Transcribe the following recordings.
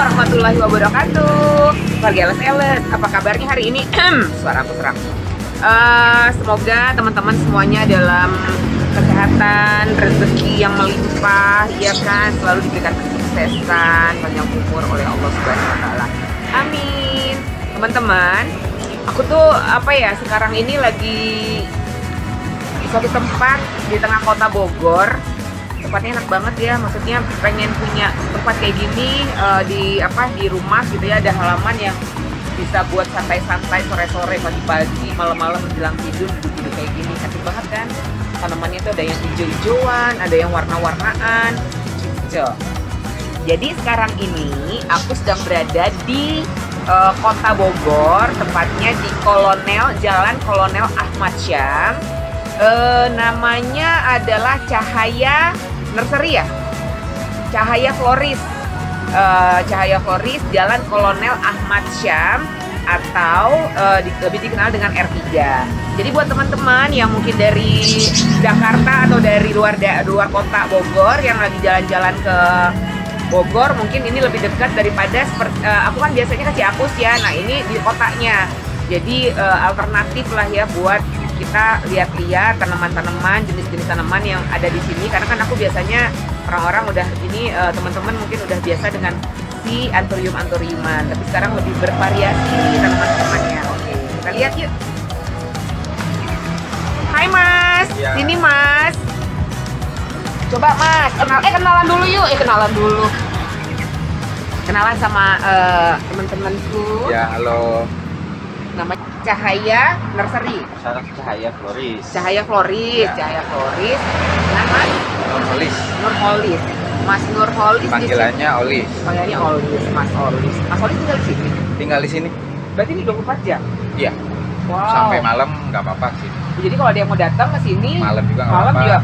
warahmatullahi wabarakatuh. Keluarga LS, apa kabarnya hari ini? Suara aku serak. Semoga teman-teman semuanya dalam kesehatan, rezeki yang melimpah, ya kan, selalu diberikan kesuksesan, panjang umur oleh Allah Subhanahu wa taala. Amin. Teman-teman, aku tuh sekarang ini lagi di suatu tempat di tengah kota Bogor. Tempatnya enak banget ya, maksudnya pengen punya tempat kayak gini di rumah gitu ya, ada halaman yang bisa buat santai-santai sore-sore, pagi-pagi, malam-malam menjelang tidur, duduk kayak gini, asik banget kan. Tanamannya tuh ada yang hijau-hijauan, ada yang warna-warnaan gitu. Jadi sekarang ini aku sedang berada di kota Bogor, tepatnya di Jalan Kolonel Ahmad Syam. Namanya adalah Cahaya Nursery ya, Cahaya Floris, Cahaya Floris, Jalan Kolonel Ahmad Syam, atau lebih dikenal dengan R3. Jadi buat teman-teman yang mungkin dari Jakarta atau dari luar kota Bogor yang lagi jalan-jalan ke Bogor, mungkin ini lebih dekat daripada aku kan biasanya ke Ciapus ya. Nah ini di kotanya, jadi alternatif lah ya buat kita lihat-lihat tanaman-tanaman, jenis-jenis tanaman yang ada di sini. Karena kan aku biasanya orang-orang udah ini teman-teman mungkin udah biasa dengan si anthuriuman, tapi sekarang lebih bervariasi tanaman-tanamannya. Oke, kita lihat yuk. Hai Mas, ya. Sini Mas. Coba Mas, kenalan dulu yuk. Kenalan dulu. Kenalan sama teman-temanku. Ya, halo. Namanya Cahaya Nursery. Cahaya Floris. Cahaya Floris, ya. Cahaya Floris. Nama? Nurholis. Nurholis. Mas Nurholis. Panggilannya Olis. Panggilannya Olis, Mas Olis. Mas Olis tinggal di sini? Tinggal di sini. Berarti ini 24 jam? Iya. Wow. Sampai malam nggak apa-apa sih. Jadi kalau ada yang mau datang ke sini, malam juga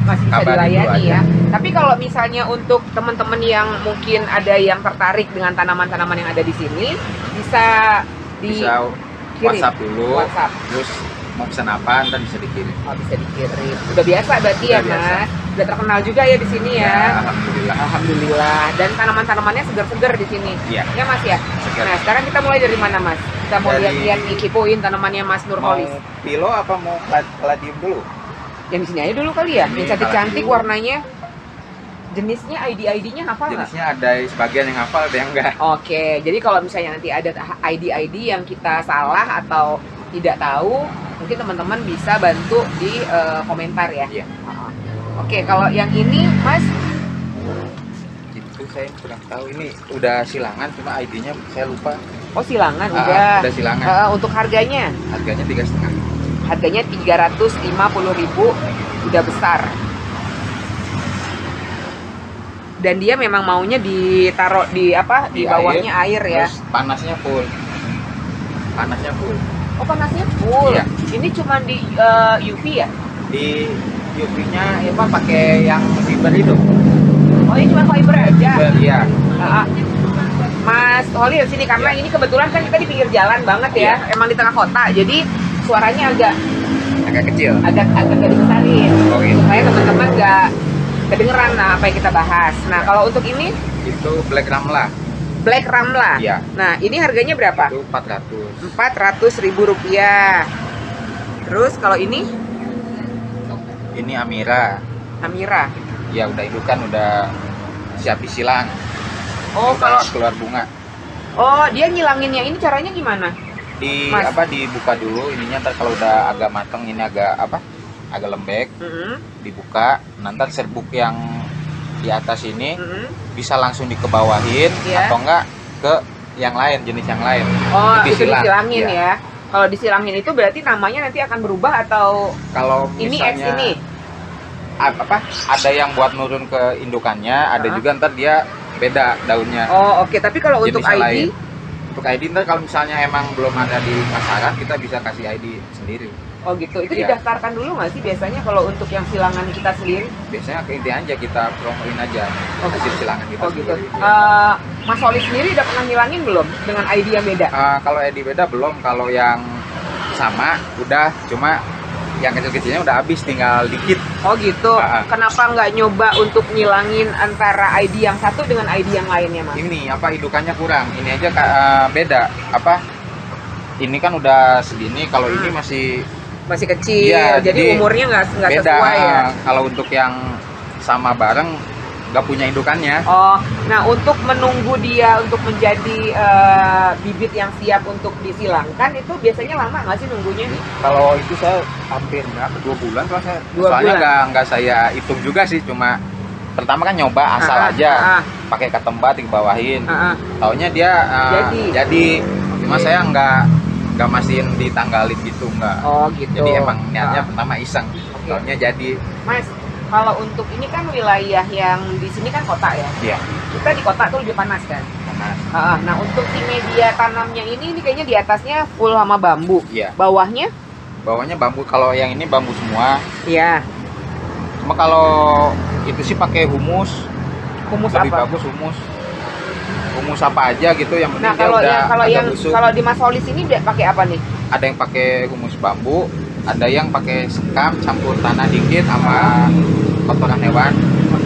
masih bisa dilayani ya. Tapi kalau misalnya untuk teman-teman yang mungkin ada yang tertarik dengan tanaman-tanaman yang ada di sini, bisa WhatsApp dulu. WhatsApp. Terus mau pesan apa, ntar bisa dikirim. Oh, bisa dikirim. Udah biasa berarti ya, Mas. Udah terkenal juga ya di sini ya. Alhamdulillah. Alhamdulillah. Dan tanaman-tanamannya segar-segar di sini. Iya. Ya, Mas ya. Segar. Nah, sekarang kita mulai dari mana, Mas? Kita mau lihat-lihat kipoin tanamannya Mas Nurholis. Mau pilo apa mau kaladium dulu? Yang di sini aja dulu kali ya. Yang cantik-cantik warnanya. Jenisnya ID-ID-nya hafal nggak? Jenisnya ada sebagian yang hafal, ada yang enggak. Oke, jadi kalau misalnya nanti ada ID-ID yang kita salah atau tidak tahu, mungkin teman-teman bisa bantu di komentar ya. Iya. Oke, kalau yang ini, Mas? Itu saya kurang tahu. Ini udah silangan, cuma ID-nya saya lupa. Oh, silangan udah. Udah silangan. Untuk harganya? Harganya 3,5. Harganya 350.000, udah besar. Dan dia memang maunya ditaruh di bawahnya air ya. Terus panasnya full. Oh, panasnya full. Iya. Ini cuma di UV ya? Di UV-nya ya Pak pakai yang fiber itu. Oh, ini cuma fiber aja. Fiber, iya. Mas Holil sini karena ini kebetulan kan kita di pinggir jalan banget ya. Iya. Emang di tengah kota. Jadi suaranya agak kecil. Agak dibesarin. Oh, gitu. Supaya teman-teman nggak kedengeran apa yang kita bahas. Nah, kalau untuk ini itu Black Ramla. Black Ramla. Iya. Nah, ini harganya berapa? Itu 400. 400.000 rupiah. Terus kalau ini? Ini Amira. Amira. Ya udah indukan, udah siap disilang. Oh, kalau kalau keluar bunga. Oh, dia ngilanginnya ini caranya gimana? Dibuka dulu ininya, ntar kalau udah agak mateng, ini agak lembek, dibuka, nanti serbuk yang di atas ini bisa langsung dikebawahin, atau enggak ke yang lain, jenis yang lain. Oh, itu disilangin ya. Kalau disilangin itu berarti namanya nanti akan berubah atau kalau ini misalnya X ini? Ada yang buat nurun ke indukannya, ada juga ntar dia beda daunnya. Oh, oke. Tapi kalau untuk ID lain. Untuk ID ntar kalau misalnya emang belum ada di pasaran, kita bisa kasih ID sendiri. Oh gitu, itu didaftarkan dulu nggak sih biasanya kalau untuk yang silangan kita sendiri? Biasanya ke inti aja, kita promoin aja hasil silangan kita sendiri. Mas Oli sendiri udah pernah ngilangin belum dengan ID yang beda? Kalau ID beda belum, kalau yang sama udah, cuma yang kecil-kecilnya udah habis, tinggal dikit. Oh gitu. Kenapa nggak nyoba untuk ngilangin antara ID yang satu dengan ID yang lainnya, Mas? Ini apa, indukannya kurang. Ini aja beda. Apa? Ini kan udah segini, kalau ini masih kecil. Iya, jadi umurnya nggak beda. Sesuai ya. Kalau untuk yang sama bareng nggak punya indukannya. Oh, nah untuk menunggu dia untuk menjadi bibit yang siap untuk disilangkan itu biasanya lama nggak sih nunggunya nih? Kalau itu saya hampir 2 bulan kalau saya. Soalnya nggak saya hitung juga sih, cuma pertama kan nyoba asal aja, pakai ketembat dibawahin. Taunya dia jadi. Cuma saya nggak mastiin ditanggalin gitu, nggak. Oh gitu. Jadi emang niatnya pertama iseng. Taunya jadi. Mas, kalau untuk ini kan wilayah yang di sini kan kota ya? Iya. Kita di kota tuh lebih panas kan? Panas. Nah untuk si media tanamnya ini kayaknya di atasnya full sama bambu. Iya. Bawahnya? Bawahnya bambu. Kalau yang ini bambu semua. Iya. Cuma kalau itu sih pakai humus. Humus lebih apa? bagus humus. Humus apa aja gitu, yang penting nah, dia udah agak busuk. Kalau di Mas Holis ini pakai apa nih? Ada yang pakai humus bambu, ada yang pakai sekam campur tanah dikit sama kotoran hewan.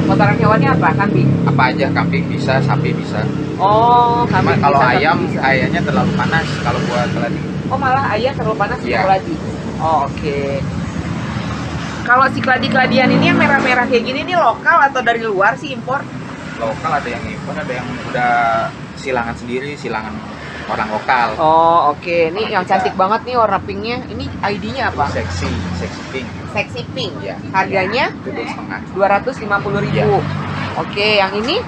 Kotoran hewannya apa? Kambing? Apa aja, kambing bisa, sapi bisa. Oh, kambing. Kalau bisa, ayam kayaknya terlalu panas kalau buat keladi. Oh, malah ayam terlalu panas untuk Iya. keladi. Oh, oke. Kalau si keladi-keladian ini yang merah-merah kayak gini nih lokal atau dari luar sih, impor? Lokal, ada yang impor, ada yang udah silangan sendiri, silangan orang lokal. Oh, oke. Ini yang kita. cantik banget nih warna pinknya. Ini ID-nya apa? Seksi pink. Sexy pink. Ya. Harganya Itu 2,5. 250.000. Ya. Oke, yang ini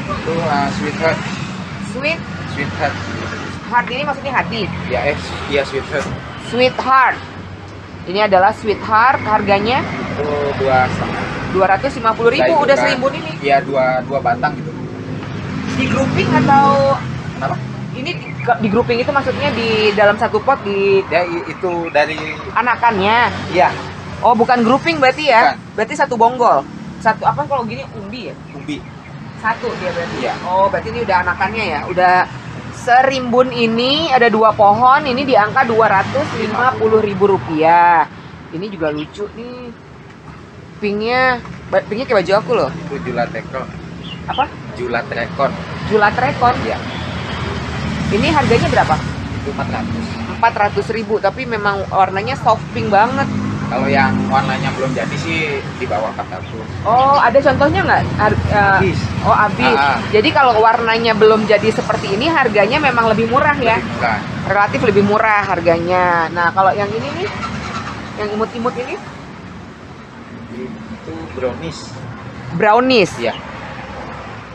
Itu sweetheart. sweetheart ini maksudnya hati. Ya, iya sweetheart. Sweetheart. Ini adalah sweetheart, harganya Itu 2,5. 250.000. Udah serimbun ini. Iya, dua batang gitu. Di grouping atau Kenapa? ini di grouping itu maksudnya di dalam satu pot di Ya itu dari. anakannya. Iya, Oh, bukan grouping berarti ya? Bukan. Berarti satu bonggol. Satu apa kalau gini umbi ya? ubi. Satu dia berarti. Iya. Oh, berarti ini udah anakannya ya. Udah serimbun ini ada 2 pohon, ini di angka 250.000 rupiah. Ini juga lucu nih. Pinknya kayak baju aku loh. Itu julat rekor. Apa? Julat rekor. Julat rekon. Iya. Ini harganya berapa? Itu 400. 400.000, tapi memang warnanya soft pink banget. Kalau yang warnanya belum jadi sih di bawah 400. Oh, ada contohnya nggak? Habis. Oh, habis. Jadi kalau warnanya belum jadi seperti ini, harganya memang lebih murah ya? Lebih murah. Relatif lebih murah harganya. Nah, kalau yang ini nih, yang imut-imut ini, Itu brownies. brownies. Iya.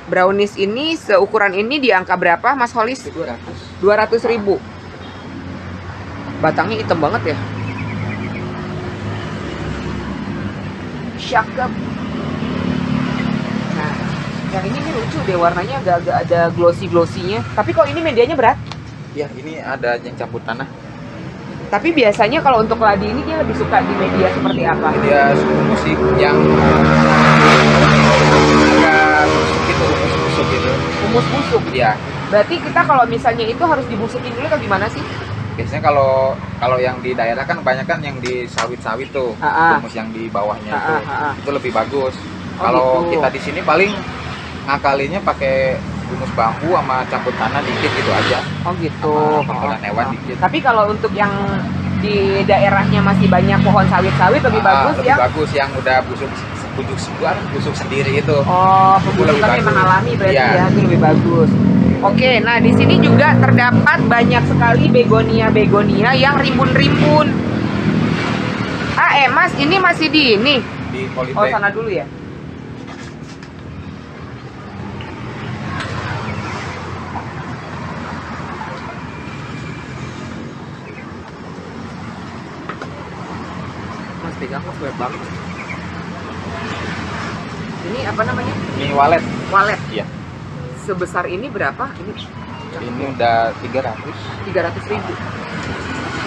Brownies ini seukuran ini di angka berapa, Mas Holis? Itu 200. 200.000. Batangnya hitam banget ya. Cakep. Nah, yang ini nih lucu deh, warnanya agak-agak ada glossy-glossinya. Tapi kok ini medianya berat? Ya, ini ada yang campur tanah. Tapi biasanya kalau untuk keladi ini dia lebih suka di media seperti apa? Dia suka musik yang agak busuk gitu. Humus busuk. Iya. Berarti kita kalau misalnya itu harus dibusukin dulu atau gimana sih? Biasanya kalau yang di daerah kan banyak kan yang di sawit-sawit tuh, humus yang di bawahnya itu lebih bagus. Kalau gitu. kita di sini paling ngakalinnya pakai humus bambu sama campur tanah dikit gitu aja. Oh gitu. Sama kotoran hewan dikit. Tapi kalau untuk yang di daerahnya masih banyak pohon sawit-sawit lebih bagus lebih ya? bagus yang udah busuk sendiri itu. Oh, pembusukan memang alami berarti ya, itu lebih bagus. Oke, nah di sini juga terdapat banyak sekali begonia yang rimbun-rimbun. Mas, ini masih di ini. Di polybag. Oh, sana dulu ya. Mas pegang, Mas banyak banget. Ini apa namanya? Ini walet. Walet. Iya. Sebesar ini berapa? Ini udah 300. 300.000.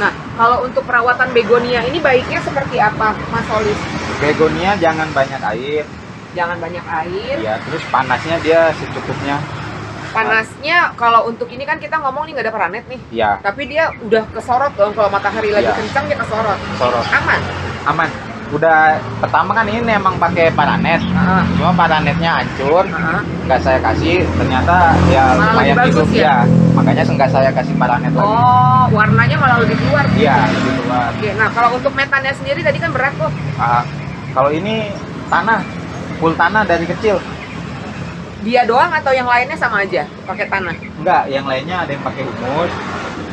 Nah, kalau untuk perawatan begonia ini baiknya seperti apa, Mas Holis? Begonia jangan banyak air. Jangan banyak air. Ya, terus panasnya dia secukupnya. Panasnya kalau untuk ini kan kita ngomong nih nggak ada paranet nih. Iya. Tapi dia udah kesorot dong kalau matahari lagi kencang dia kesorot. Sorot. Aman. Aman. Udah pertama kan ini emang pakai paranet. Cuma paranetnya hancur. Nggak saya kasih, ternyata ya malah lumayan hidup ya. Makanya nggak saya kasih paranet lagi. Oh, warnanya malah lebih keluar. Iya, lebih keluar. Oke, nah kalau untuk metannya sendiri tadi kan berat tuh. Kalau ini tanah, full tanah dari kecil. Dia doang atau yang lainnya sama aja pakai tanah? Enggak, yang lainnya ada yang pakai humus.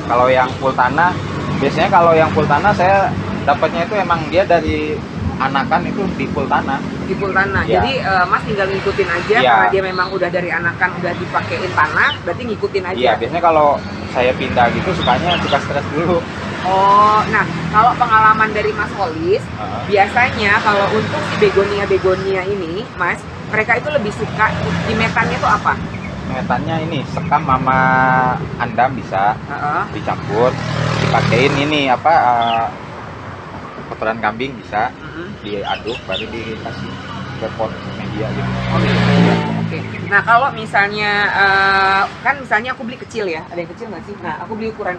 Kalau yang full tanah, biasanya kalau yang full tanah saya dapatnya itu emang dia dari anakan itu di full tanah. Di full tanah. Ya. Jadi Mas tinggal ngikutin aja karena dia memang udah dari anakan udah dipakein tanah, berarti ngikutin aja. Iya, biasanya kalau saya pindah gitu suka stres dulu. Oh, nah kalau pengalaman dari Mas Holis, biasanya kalau untuk si begonia ini, Mas, mereka itu lebih suka di metannya itu apa? Metannya ini sekam sama andam bisa dicampur, dipakein ini apa kotoran kambing bisa diaduk baru dikasih ke pot media gitu. Oke. Nah kalau misalnya kan misalnya aku beli kecil ya, ada yang kecil nggak sih? Nah aku beli ukuran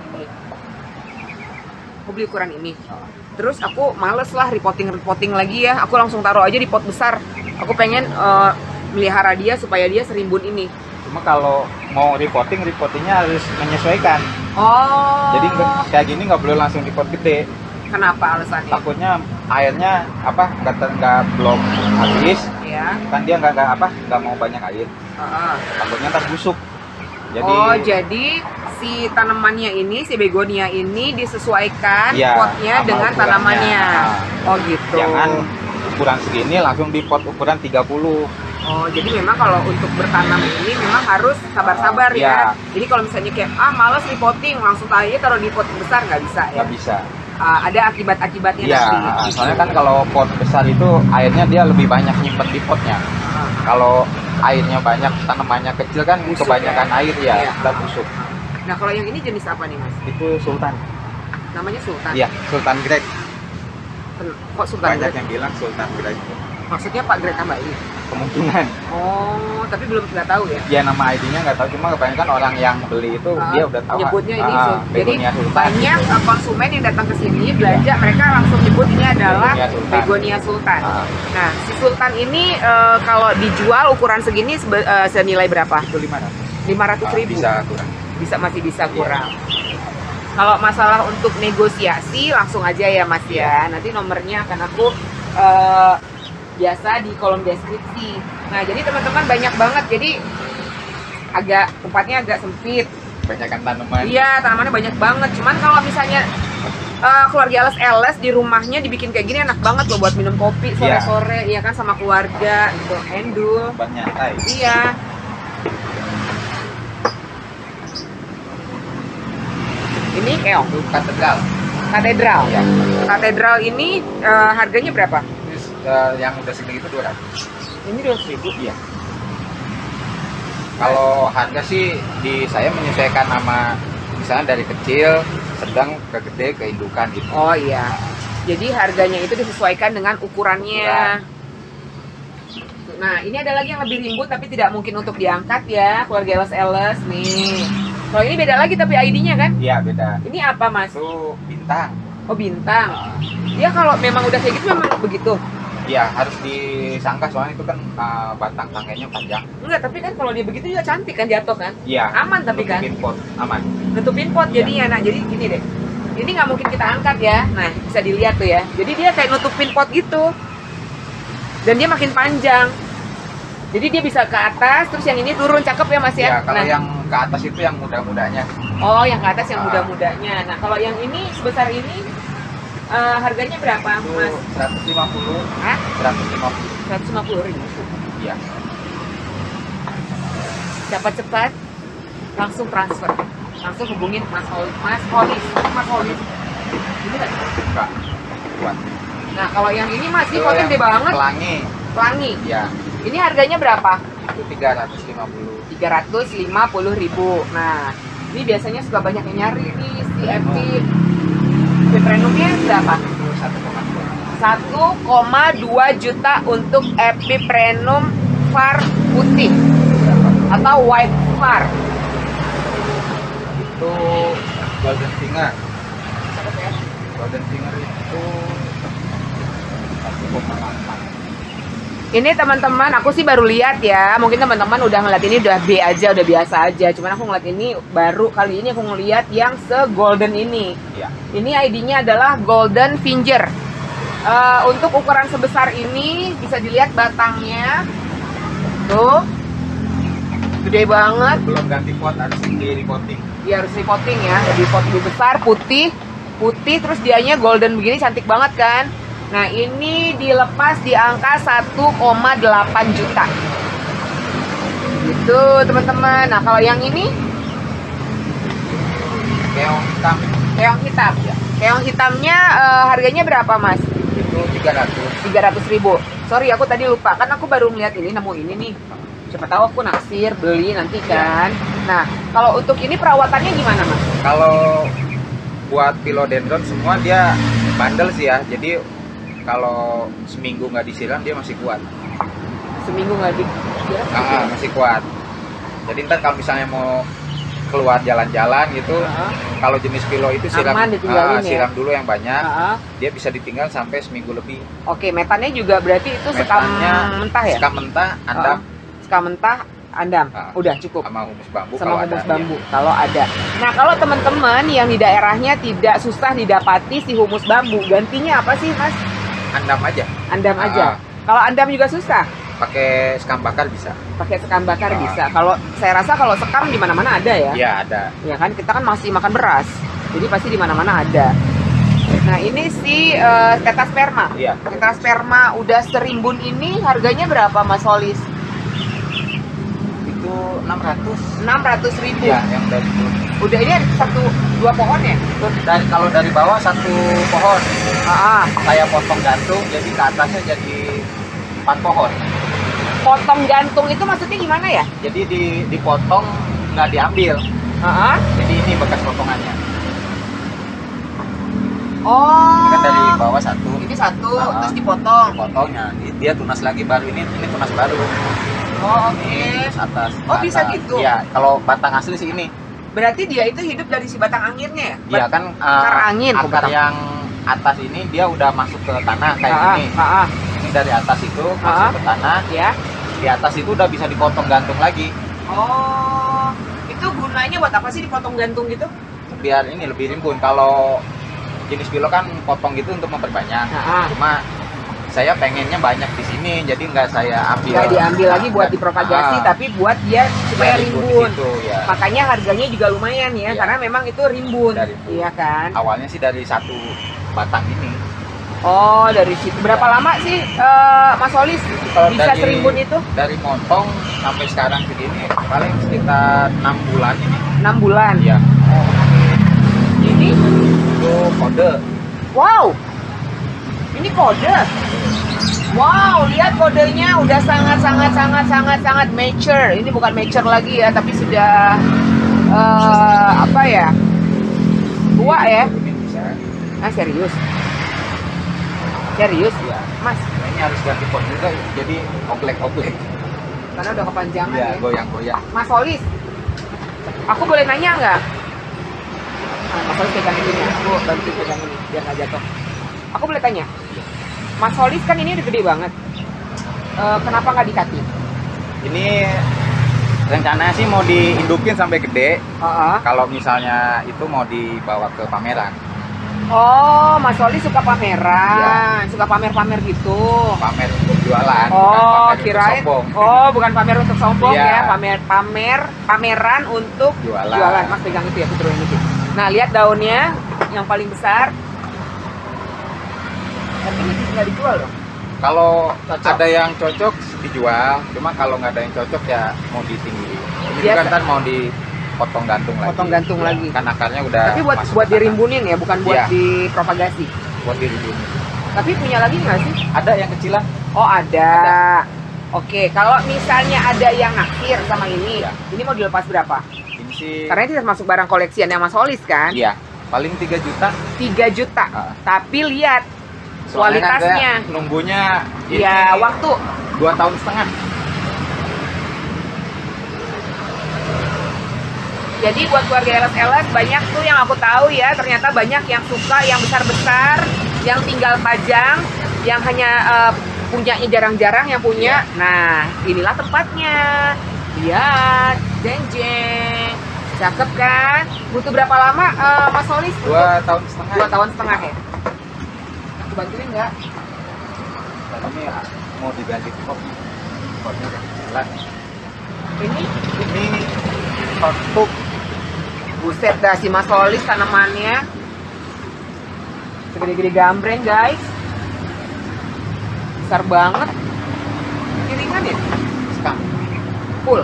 ini. Terus aku males lah repotting lagi ya. Aku langsung taruh aja di pot besar. Aku pengen melihara dia supaya dia serimbun ini. Cuma kalau mau repottingnya harus menyesuaikan. Oh. Jadi kayak gini nggak boleh langsung di pot gede. Kenapa alasannya? Takutnya airnya nggak belum habis. Iya. Kan dia nggak mau banyak air. Takutnya ntar busuk. Jadi si tanamannya ini, si begonia ini disesuaikan potnya dengan tanamannya. Oh gitu. Jangan ukuran segini langsung di pot ukuran 30. Oh, jadi memang kalau untuk bertanam ini memang harus sabar-sabar ya. Jadi kalau misalnya kayak males repotting langsung aja taruh di pot besar nggak bisa ya. Nggak bisa. Ada akibat-akibatnya nanti. Soalnya kan kalau pot besar itu airnya dia lebih banyak nyimpen di potnya. Kalau airnya banyak, tanamannya kecil kan busuk kebanyakan air udah busuk. Nah kalau yang ini jenis apa nih Mas? Itu sultan. Namanya sultan? Iya, sultan grade. Kok sultan banyak grade? Yang bilang sultan grade. Maksudnya Pak Grade Tambahi? Kemungkinan. Oh, tapi belum nggak tahu ya? Ya nama ID-nya nggak tahu, cuma kebanyakan orang yang beli itu dia udah tahu. Nyebutnya ini jadi banyak konsumen yang datang ke sini belanja mereka langsung nyebut ini adalah begonia sultan. Nah, si sultan ini kalau dijual ukuran segini senilai berapa? Itu 500. 500.000. Masih bisa kurang. Kalau masalah untuk negosiasi langsung aja ya Mas ya. Nanti nomornya akan aku biasa di kolom deskripsi. Nah jadi teman-teman banyak banget, jadi tempatnya agak sempit. Banyak tanaman. Iya, tanamannya banyak banget. Cuman kalau misalnya keluarga LS di rumahnya dibikin kayak gini enak banget loh buat minum kopi sore-sore, ya kan sama keluarga gitu, endul. Buat nyantai. Iya. Ini keong. Katedral. Ya. Katedral ini harganya berapa? Yang udah segini itu 200. Ini 200.000? Iya. Kalau harga sih saya menyesuaikan sama misalnya dari kecil, sedang ke gede, ke indukan gitu. Oh iya. Jadi harganya itu disesuaikan dengan ukurannya. Nah, ini ada lagi yang lebih ribut tapi tidak mungkin untuk diangkat ya, keluarga LS nih. Kalau ini beda lagi tapi ID-nya kan? Iya, beda. Ini apa Mas? Itu bintang. Oh bintang. Dia kalau memang udah kayak gitu memang begitu? Iya, harus disangka soalnya itu kan batang tangkainya panjang. Enggak, tapi kan kalau dia begitu juga cantik kan jatuh kan? Iya. Aman tapi kan? Nutupin pot, aman. Nutupin pot jadinya. Nah, jadi gini deh. Ini nggak mungkin kita angkat ya. Nah, bisa dilihat tuh ya. Jadi dia kayak nutupin pot gitu. Dan dia makin panjang. Jadi dia bisa ke atas, terus yang ini turun, cakep ya Mas ya? Iya, kalau yang ke atas itu yang muda-mudanya. Oh, yang ke atas yang muda-mudanya. Nah, kalau yang ini sebesar ini harganya berapa Mas? 150. Hah? 150. 150.000. Iya. Cepat-cepat langsung transfer. Langsung hubungin Mas Holis. Ini Enggak. Kuat. Nah, kalau yang ini masih potnya gede banget. Pelangi. Iya. Ini harganya berapa? Itu 350. 350.000. Nah, ini biasanya suka banyak yang nyari nih si FP Premiumnya berapa? 1,2 juta untuk Epi Premium Far putih atau white Silver. Itu golden finger. Cakep ya. Golden finger itu 1,8. Ini teman-teman, aku sih baru lihat ya. Mungkin teman-teman udah ngeliat ini udah B aja, udah biasa aja. Cuman aku ngeliat ini baru kali ini aku ngeliat yang se-golden ini. Iya. Ini ID-nya adalah Golden Finger. Untuk ukuran sebesar ini bisa dilihat batangnya. Tuh. Gede banget. Belum ganti pot, harus di repotting. Dia harus repotting ya. Lebih pot lebih besar, putih, terus dianya golden begini, cantik banget kan? Nah, ini dilepas di angka 1,8 juta. Gitu, teman-teman. Nah, kalau yang ini Keong hitam. keong hitam. Ya. Keong hitamnya harganya berapa, Mas? Itu 300. 300.000. Sorry, aku tadi lupa. Kan aku baru melihat ini, nemu ini nih. Siapa tahu aku naksir, beli nanti kan. Nah, kalau untuk ini perawatannya gimana, Mas? Kalau buat philodendron semua dia bandel sih ya. Jadi kalau seminggu nggak disiram dia masih kuat. Seminggu nggak di... Masih kuat. Jadi ntar kalau misalnya mau keluar jalan-jalan gitu, kalau jenis philo itu siram, Aman ditinggalin ya? siram dulu yang banyak. Dia bisa ditinggal sampai seminggu lebih. Oke, metannya juga berarti itu sekam mentah ya? Sekam mentah, andam, Sekam mentah, andam. Udah cukup. sama humus bambu. Sama kalau humus ada, bambu kalau ada. Nah, kalau teman-teman yang di daerahnya tidak susah didapati si humus bambu, gantinya apa sih, Mas? Andam aja. Andam aja. Kalau andam juga susah, Pakai sekam bakar bisa. pakai sekam bakar bisa. Kalau saya rasa kalau sekam di mana-mana ada ya. Iya ada. Ya kan, kita kan masih makan beras. Jadi pasti di mana-mana ada. Nah, ini si tetasperma. Iya. Tetasperma udah serimbun ini harganya berapa, Mas Solis? Itu 600. 600.000. Iya, yang dari itu. Udah ini ada dua pohon ya? Itu kalau dari bawah satu pohon. Saya potong gantung, jadi ke atasnya jadi 4 pohon. Potong gantung itu maksudnya gimana ya? Jadi dipotong nggak diambil. Jadi ini bekas potongannya. Oh. Ini kan dari bawah satu. Ini satu, terus dipotong. Potongnya, dia tunas lagi baru ini tunas baru. Oh, oke. Terus atas. Oh, ke bisa atas. gitu? Iya, kalau batang asli sih ini. Berarti dia itu hidup dari si batang anginnya ya? Dia kan akar angin. akar yang atas ini dia udah masuk ke tanah kayak gini. Ini dari atas itu masuk ke tanah. Ya. Di atas itu udah bisa dipotong gantung lagi. Oh, itu gunanya buat apa sih dipotong gantung gitu? Biar ini lebih rimbun. Kalau jenis philo kan potong gitu untuk memperbanyak. Cuma saya pengennya banyak di sini, jadi nggak saya ambil. Nggak diambil lagi buat dipropagasi, tapi buat dia supaya rimbun. Situ, ya. Makanya harganya juga lumayan ya, karena memang itu rimbun. Iya kan? Awalnya sih dari satu batang ini. Oh, dari situ. Berapa lama sih Mas Solis bisa serimbun itu? Dari motong sampai sekarang segini paling sekitar 6 bulan ini. 6 bulan? Iya. Ini? Itu kode. Wow, ini kode. Wow, lihat kodenya udah sangat mature. Ini bukan mature lagi ya, tapi sudah apa ya? Tua ya? Ah, serius? Serius? Iya. Mas, Ini harus ganti pot juga, jadi oblek-oblek. karena udah kepanjangan Iya, ya. goyang-goyang. Mas Solis, aku boleh nanya nggak? Nah, Mas Solis pegang ini ya, aku bantu pegang ini biar nggak jatuh. Aku boleh tanya, Mas Solis kan ini udah gede banget. Kenapa nggak dikati? Ini rencananya sih mau diindukin sampai gede. Kalau misalnya itu mau dibawa ke pameran. Oh, Mas Solis suka pameran, suka pamer-pamer gitu. Pamer untuk jualan. Oh, bukan pamer kirain. untuk sombong. Oh, bukan pamer untuk sombong Iya. ya, pameran untuk Jualan. Mas pegang itu ya, aku turunin itu. Nah, lihat daunnya yang paling besar. Tapi ini nggak dijual dong. Kalau Cocok. ada yang cocok dijual, cuma kalau nggak ada yang cocok ya mau ditinggi. Ini Biasa. juga ntar mau dipotong gantung lagi. Potong gantung Ya, lagi. Kan akarnya udah. Tapi buat masuk buat ke tanah. dirimbunin ya, bukan buat Iya. dipropagasi. Buat dirimbunin. Tapi punya lagi nggak sih? Ada yang kecilan. Oh, ada. Oke, kalau misalnya ada yang naksir sama ini, Iya. ini mau dilepas berapa? Ini sih. Karena ini termasuk barang koleksian yang Mas Solis kan? Iya. Paling 3 juta. 3 juta. Tapi lihat Soalnya kan kualitasnya. saya nunggunya ini Ya, waktu 2 tahun setengah. Jadi buat keluarga LS banyak tuh yang aku tahu ya, ternyata banyak yang suka yang besar-besar, yang tinggal pajang, yang hanya punyanya jarang-jarang yang punya. Nah, inilah tempatnya. Lihat, jeng jeng. Cakep kan? Butuh berapa lama Mas Solis? 2 tahun setengah. 2 tahun setengah ya? Aku bantuin nggak? Ini mau diganti kok. Potnya udah jelas. Ini untuk buset dah si Mas Solis tanamannya. Segede-gede gambreng guys. Besar banget. Kiringan ya? sekam Full.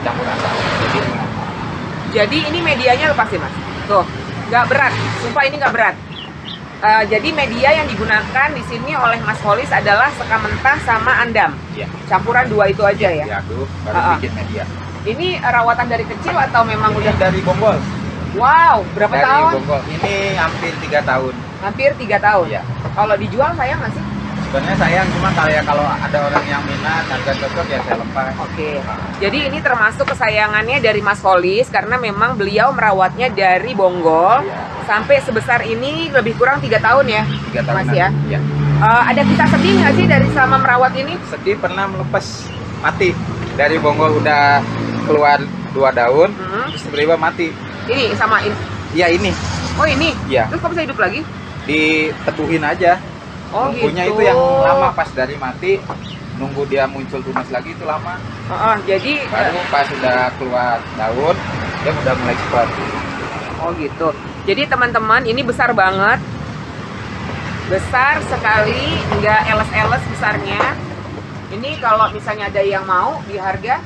campur rasa. Jadi ini medianya lepas ya Mas? Tuh, nggak berat. Sumpah ini nggak berat. Jadi media yang digunakan di sini oleh Mas Solis adalah sekam mentah sama andam. Iya. Campuran 2 itu aja ya? Diaduk baru bikin media. Ini rawatan dari kecil atau memang Ini udah dari Bonggol. Wow, berapa Dari tahun? Bonggol. Ini hampir 3 tahun. Hampir 3 tahun. Iya. Kalau dijual sayang nggak sih? Sebenarnya sayang, cuma kalau ada orang yang minat harga cocok ya saya lepas. Oke. Jadi ini termasuk kesayangannya dari Mas Solis karena memang beliau merawatnya dari Bonggol sampai sebesar ini lebih kurang 3 tahun ya, 3 tahun. Mas ya. Iya. Ada kisah sedih nggak sih dari selama merawat ini? Sedih pernah melepas mati. Dari Bonggol udah keluar 2 daun, terus tiba-tiba mati. Ini sama ini. Iya ini. Oh ini? Iya. Terus kok bisa hidup lagi? Diteduhin aja. Oh Nunggunya gitu. itu yang lama, pas dari mati nunggu dia muncul tunas lagi itu lama. Jadi Baru pas sudah keluar daun dia udah mulai cepat. oh gitu. Jadi teman-teman ini besar banget. Besar sekali, nggak eles-eles besarnya. Ini kalau misalnya ada yang mau di harga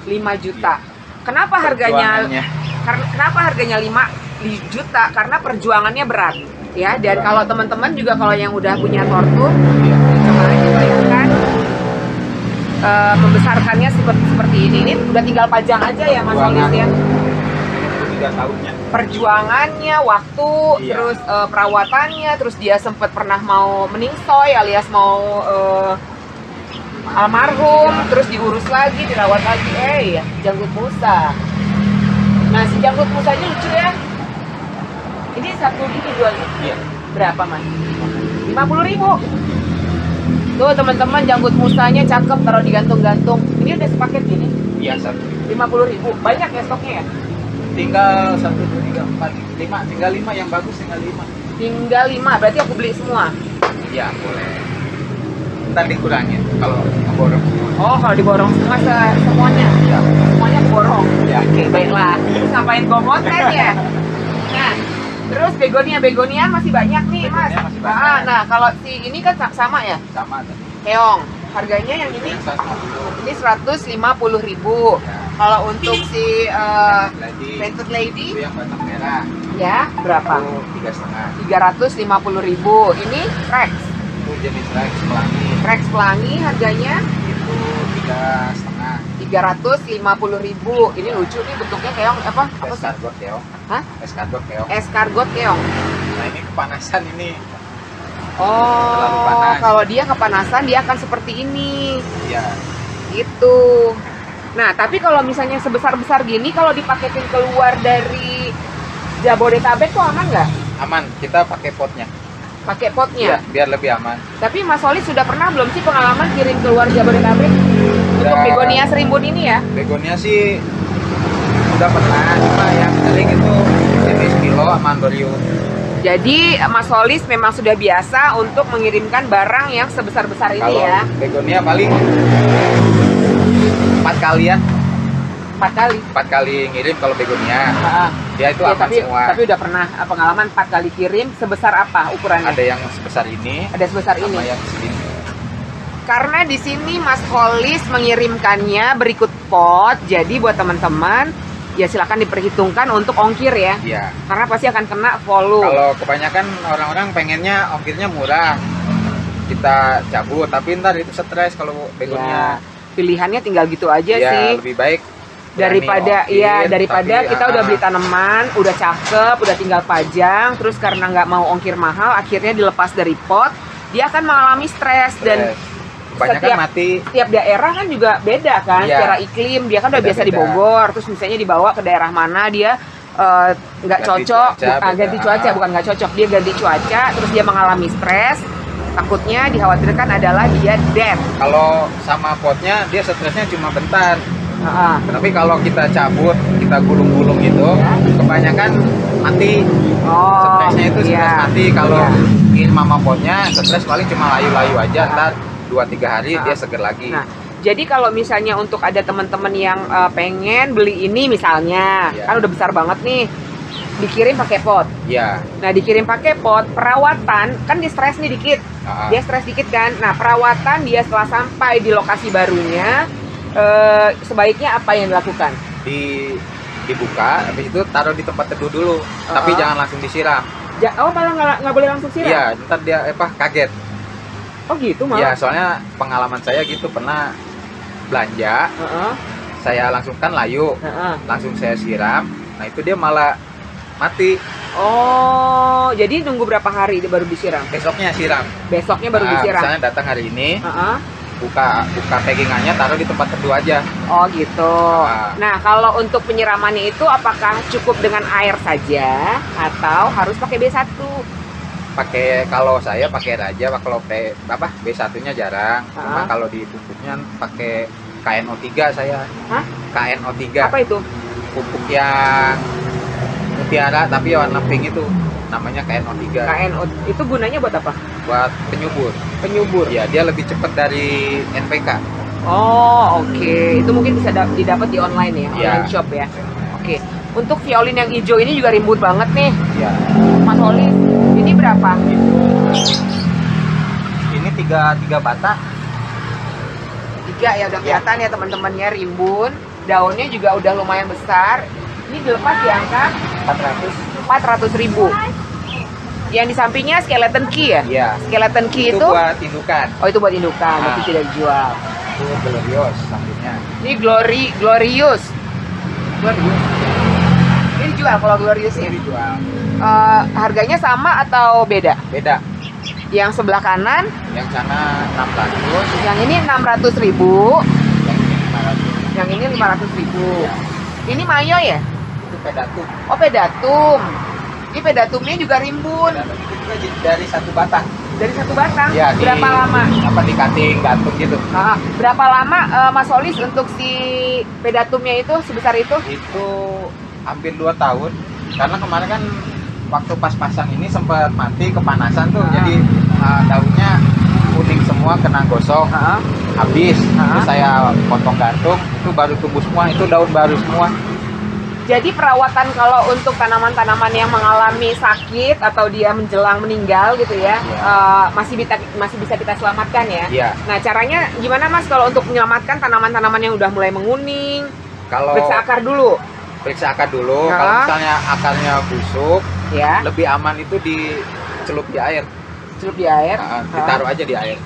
5 juta. Kenapa harganya? Kenapa harganya 5 juta? Karena perjuangannya berat. Ya, dan kalau teman-teman juga kalau yang udah punya tortur, coba aja bayangkan membesarkannya seperti ini udah tinggal pajang aja ya Mas Solis ya. 3 tahunnya. Perjuangannya, waktu, terus perawatannya, terus dia sempat pernah mau meningsoy alias mau almarhum, terus diurus lagi, dirawat lagi. Ya, janggut musa. Nah, si janggut musanya lucu ya. Ini satu ini jualnya? Iya. Berapa Mas? 50.000. Tuh teman-teman janggut musanya cakep, taruh digantung-gantung. Ini udah sepaket gini? Iya, 1. 50.000. Banyak ya stoknya ya? Tinggal 1, 2, 3, 4, 5. Tinggal 5 yang bagus, tinggal 5. Tinggal 5, berarti aku beli semua? Iya, boleh. Ntar dikurangin kalau borong. Oh, kalau diborong semuanya? Iya. Semuanya aku borong? Ya. Oke, baiklah. Terus ngapain bawa konten ya? Nah, terus begonia masih banyak nih Mas. Begonia masih banyak. Nah, kalau si ini kan sama ya? Sama tadi. Keong. Harganya yang ini? 150. Ini 150.000. Kalau untuk si Painted Lady itu yang batang merah. ya berapa? Itu 3,5. 350.000. Ini Rex. Itu jenis Rex pelangi. Rex pelangi harganya Itu 3,5. 350.000. Ini lucu nih bentuknya keong apa sih? Escargot keong. Hah? Escargot keong. Escargot keong. Nah ini kepanasan ini. Oh, Terlalu panas. kalau dia kepanasan dia akan seperti ini. Iya. Gitu. Nah, tapi kalau misalnya sebesar-besar gini kalau dipaketin keluar dari Jabodetabek tuh aman nggak? Aman. Kita pakai potnya. Pakai potnya. Iya, biar lebih aman. Tapi Mas Solis sudah pernah belum sih pengalaman kirim keluar Jabodetabek untuk begonia serimbun ini ya? Begonia sih udah pernah, cuma yang sering itu jenis kilo sama Andorium. Jadi Mas Solis memang sudah biasa untuk mengirimkan barang yang sebesar-besar ini Kalau ya? begonia paling 4 kali ya. 4 kali? 4 kali ngirim kalau begonia. Dia itu Ya, aman semua. tapi udah pernah pengalaman 4 kali kirim. Sebesar apa ukurannya? Ada yang sebesar ini, Ada sebesar sama ini. yang segini. Karena di sini Mas Solis mengirimkannya berikut pot. Jadi buat teman-teman ya silakan diperhitungkan untuk ongkir ya. Iya. Karena pasti akan kena volume. Kalau kebanyakan orang-orang pengennya ongkirnya murah, kita cabut. Tapi ntar itu stres kalau begonia. Ya, pilihannya tinggal gitu aja Ya, sih. lebih baik Daripada ongkir, tapi, kita udah beli tanaman, udah cakep, udah tinggal pajang, terus karena nggak mau ongkir mahal, akhirnya dilepas dari pot, dia akan mengalami stres dan Kebanyakan mati. Setiap daerah kan juga beda kan, secara iklim. Dia kan udah biasa di Bogor, terus misalnya dibawa ke daerah mana dia nggak cocok, ganti cuaca, bukan nggak cocok, dia ganti cuaca, terus dia mengalami stres. Takutnya dikhawatirkan adalah dia dead. Kalau sama potnya dia stresnya cuma bentar. Tapi kalau kita cabut, kita gulung-gulung gitu, kebanyakan mati. Stresnya itu stres mati. Kalau ingin mama potnya, stres paling cuma layu-layu aja. Ntar 2-3 hari dia seger lagi. Nah, jadi kalau misalnya untuk ada teman-teman yang pengen beli ini misalnya, kan udah besar banget nih, dikirim pakai pot. Iya. Nah, dikirim pakai pot, perawatan kan dia stres nih dikit. Dia stres dikit kan. Nah, perawatan dia setelah sampai di lokasi barunya, sebaiknya apa yang dilakukan? Dibuka, habis itu taruh di tempat teduh dulu. Tapi jangan langsung disiram. Oh, malah nggak boleh langsung siram? Iya, ntar dia kaget. Oh gitu malah? Iya, soalnya pengalaman saya gitu, pernah belanja, saya langsung kan layu, langsung saya siram. Nah itu dia malah mati. Oh, jadi nunggu berapa hari dia baru disiram? Besoknya siram. Besoknya baru disiram. Misalnya datang hari ini, buka packingannya, taruh di tempat teduh aja. Oh gitu. Nah kalau untuk penyiramannya itu apakah cukup dengan air saja atau harus pakai B1? Kalau saya pakai air aja, kalau B1-nya jarang. Cuma kalau di pupuknya pakai KNO3 saya. KNO3. Apa itu? Pupuk yang mutiara tapi warna pink itu, namanya KNO3. KNO itu gunanya buat apa? Buat penyubur. Penyubur. Ya, dia lebih cepat dari NPK. Oh, oke. Itu mungkin bisa didapat di online ya, online shop ya. Oke. Untuk violin yang hijau ini juga rimbun banget nih. Iya. Mas Oli, ini berapa? Ini 3 bata. 3 ya, udah kelihatan ya teman-temannya, rimbun. Daunnya juga udah lumayan besar. Ini dilepas di angka 400.000. Yang di sampingnya skeleton key ya? Iya. Skeleton key itu buat indukan. Oh, itu buat indukan, tapi tidak dijual. Itu Glorious sampingnya. Ini Glorious. Ini dijual kalau Glorious ini? Dijual. Harganya sama atau beda? Beda. Yang sebelah kanan? Yang sana 600. Yang ini 600.000. Yang ini 500. Yang ini 500.000. Ya. Ini Mayo ya? Itu pedatum. Oh, pedatum. Ini pedatumnya juga rimbun. Dari 1 batang. Dari 1 batang? Ya, berapa lama? Di cutting, gantung gitu. Berapa lama Mas Solis untuk si pedatumnya itu sebesar itu? Itu hampir 2 tahun. Karena kemarin kan waktu pas pasang ini sempat mati, kepanasan tuh. Jadi daunnya kuning semua, kena gosong. Habis. Terus saya potong gantung, itu baru tumbuh semua. Itu daun baru semua. Jadi perawatan kalau untuk tanaman-tanaman yang mengalami sakit atau dia menjelang meninggal gitu ya, masih bisa kita selamatkan ya. Nah, caranya gimana Mas kalau untuk menyelamatkan tanaman-tanaman yang udah mulai menguning? Periksa akar dulu. Kalau misalnya akarnya busuk, lebih aman itu dicelup di air. Ditaruh aja di air.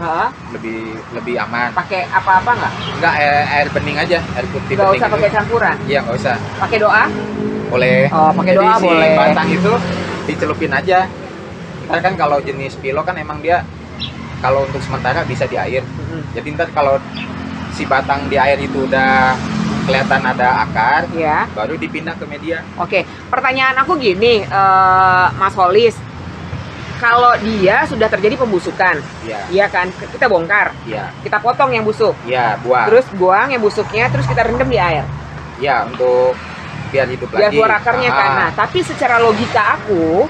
Lebih aman. Pakai apa-apa nggak? Nggak, air bening aja, air putih bening. Nggak usah pakai campuran? Iya, nggak usah. Pakai doa? Boleh. Oh, pakai doa si boleh. Batang itu dicelupin aja. Ntar kan kalau jenis pilo kan emang dia kalau untuk sementara bisa di air. Jadi ntar kalau si batang di air itu udah kelihatan ada akar, baru dipindah ke media. Oke, pertanyaan aku gini, Mas Holis. Kalau dia sudah terjadi pembusukan, iya kan, kita bongkar, kita potong yang busuk, buang. Terus buang yang busuknya, terus kita rendam di air. Iya, untuk biar hidup lagi. Biar keluar akarnya kan. Nah, tapi secara logika aku,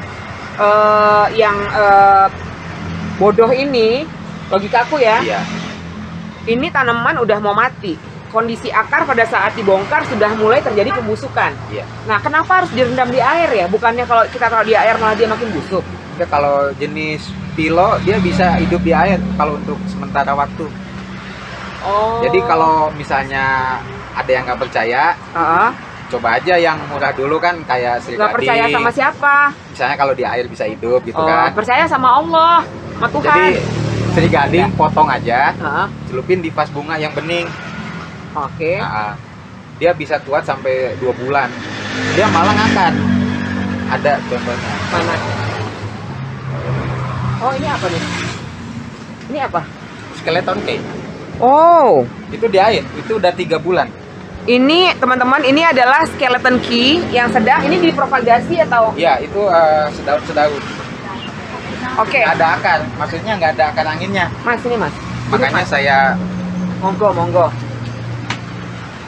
yang bodoh ini, logika aku ya, ini tanaman udah mau mati. Kondisi akar pada saat dibongkar sudah mulai terjadi pembusukan. Nah, kenapa harus direndam di air ya? Bukannya kalau kita taruh di air malah dia makin busuk? Kalau jenis pilo dia bisa hidup di air kalau untuk sementara waktu. Oh. Jadi kalau misalnya ada yang nggak percaya, coba aja yang murah dulu kan, kayak Sri Gading. Nggak percaya sama siapa? Misalnya kalau di air bisa hidup gitu kan. Percaya sama Allah, sama Tuhan. Jadi Sri Gading potong aja, celupin di vas bunga yang bening. Oke. Nah, dia bisa kuat sampai 2 bulan. Dia malah ngangkat. Ada contohnya. Mana? Oh, ini apa nih? Ini apa? Skeleton key. Oh, Itu di air, itu udah 3 bulan. ini teman-teman, ini adalah skeleton key yang sedang ini dipropagasi atau? Iya, itu sedaun-sedaun. Oke. Nggak ada akar, maksudnya nggak ada akar anginnya. Mas, ini Mas. Makanya Mas. saya, Monggo.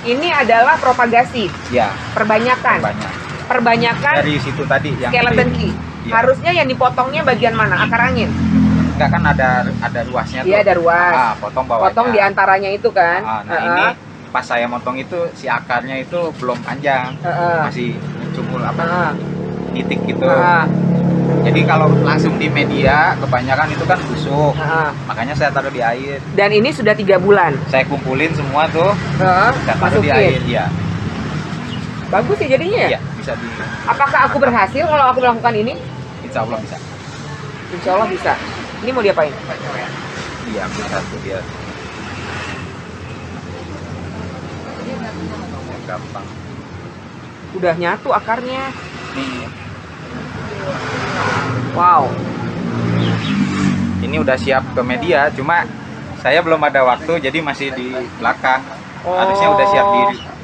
Ini adalah propagasi, ya, perbanyakan. Perbanyakan dari situ tadi yang skeleton gede. key. Iya. Harusnya yang dipotongnya bagian mana? Akar angin. Enggak kan ada ruasnya tuh. Iya, ada ruas. Potong bawahnya. Potong di antaranya itu kan. Ini pas saya motong itu si akarnya itu belum panjang. Masih cumul nitik gitu. Jadi kalau langsung di media kebanyakan itu kan busuk. Makanya saya taruh di air. Dan ini sudah 3 bulan. Saya kumpulin semua tuh. Saya taruh di air, ya. Bagus sih jadinya ya? Iya, bisa di. Apakah aku berhasil kalau aku melakukan ini? Insya Allah bisa. Insya Allah bisa. Ini mau diapain? Iya, ambil satu dia. Gampang. Udah nyatu akarnya. Nih. Wow. Ini udah siap ke media, cuma saya belum ada waktu, jadi masih di belakang. Harusnya udah siap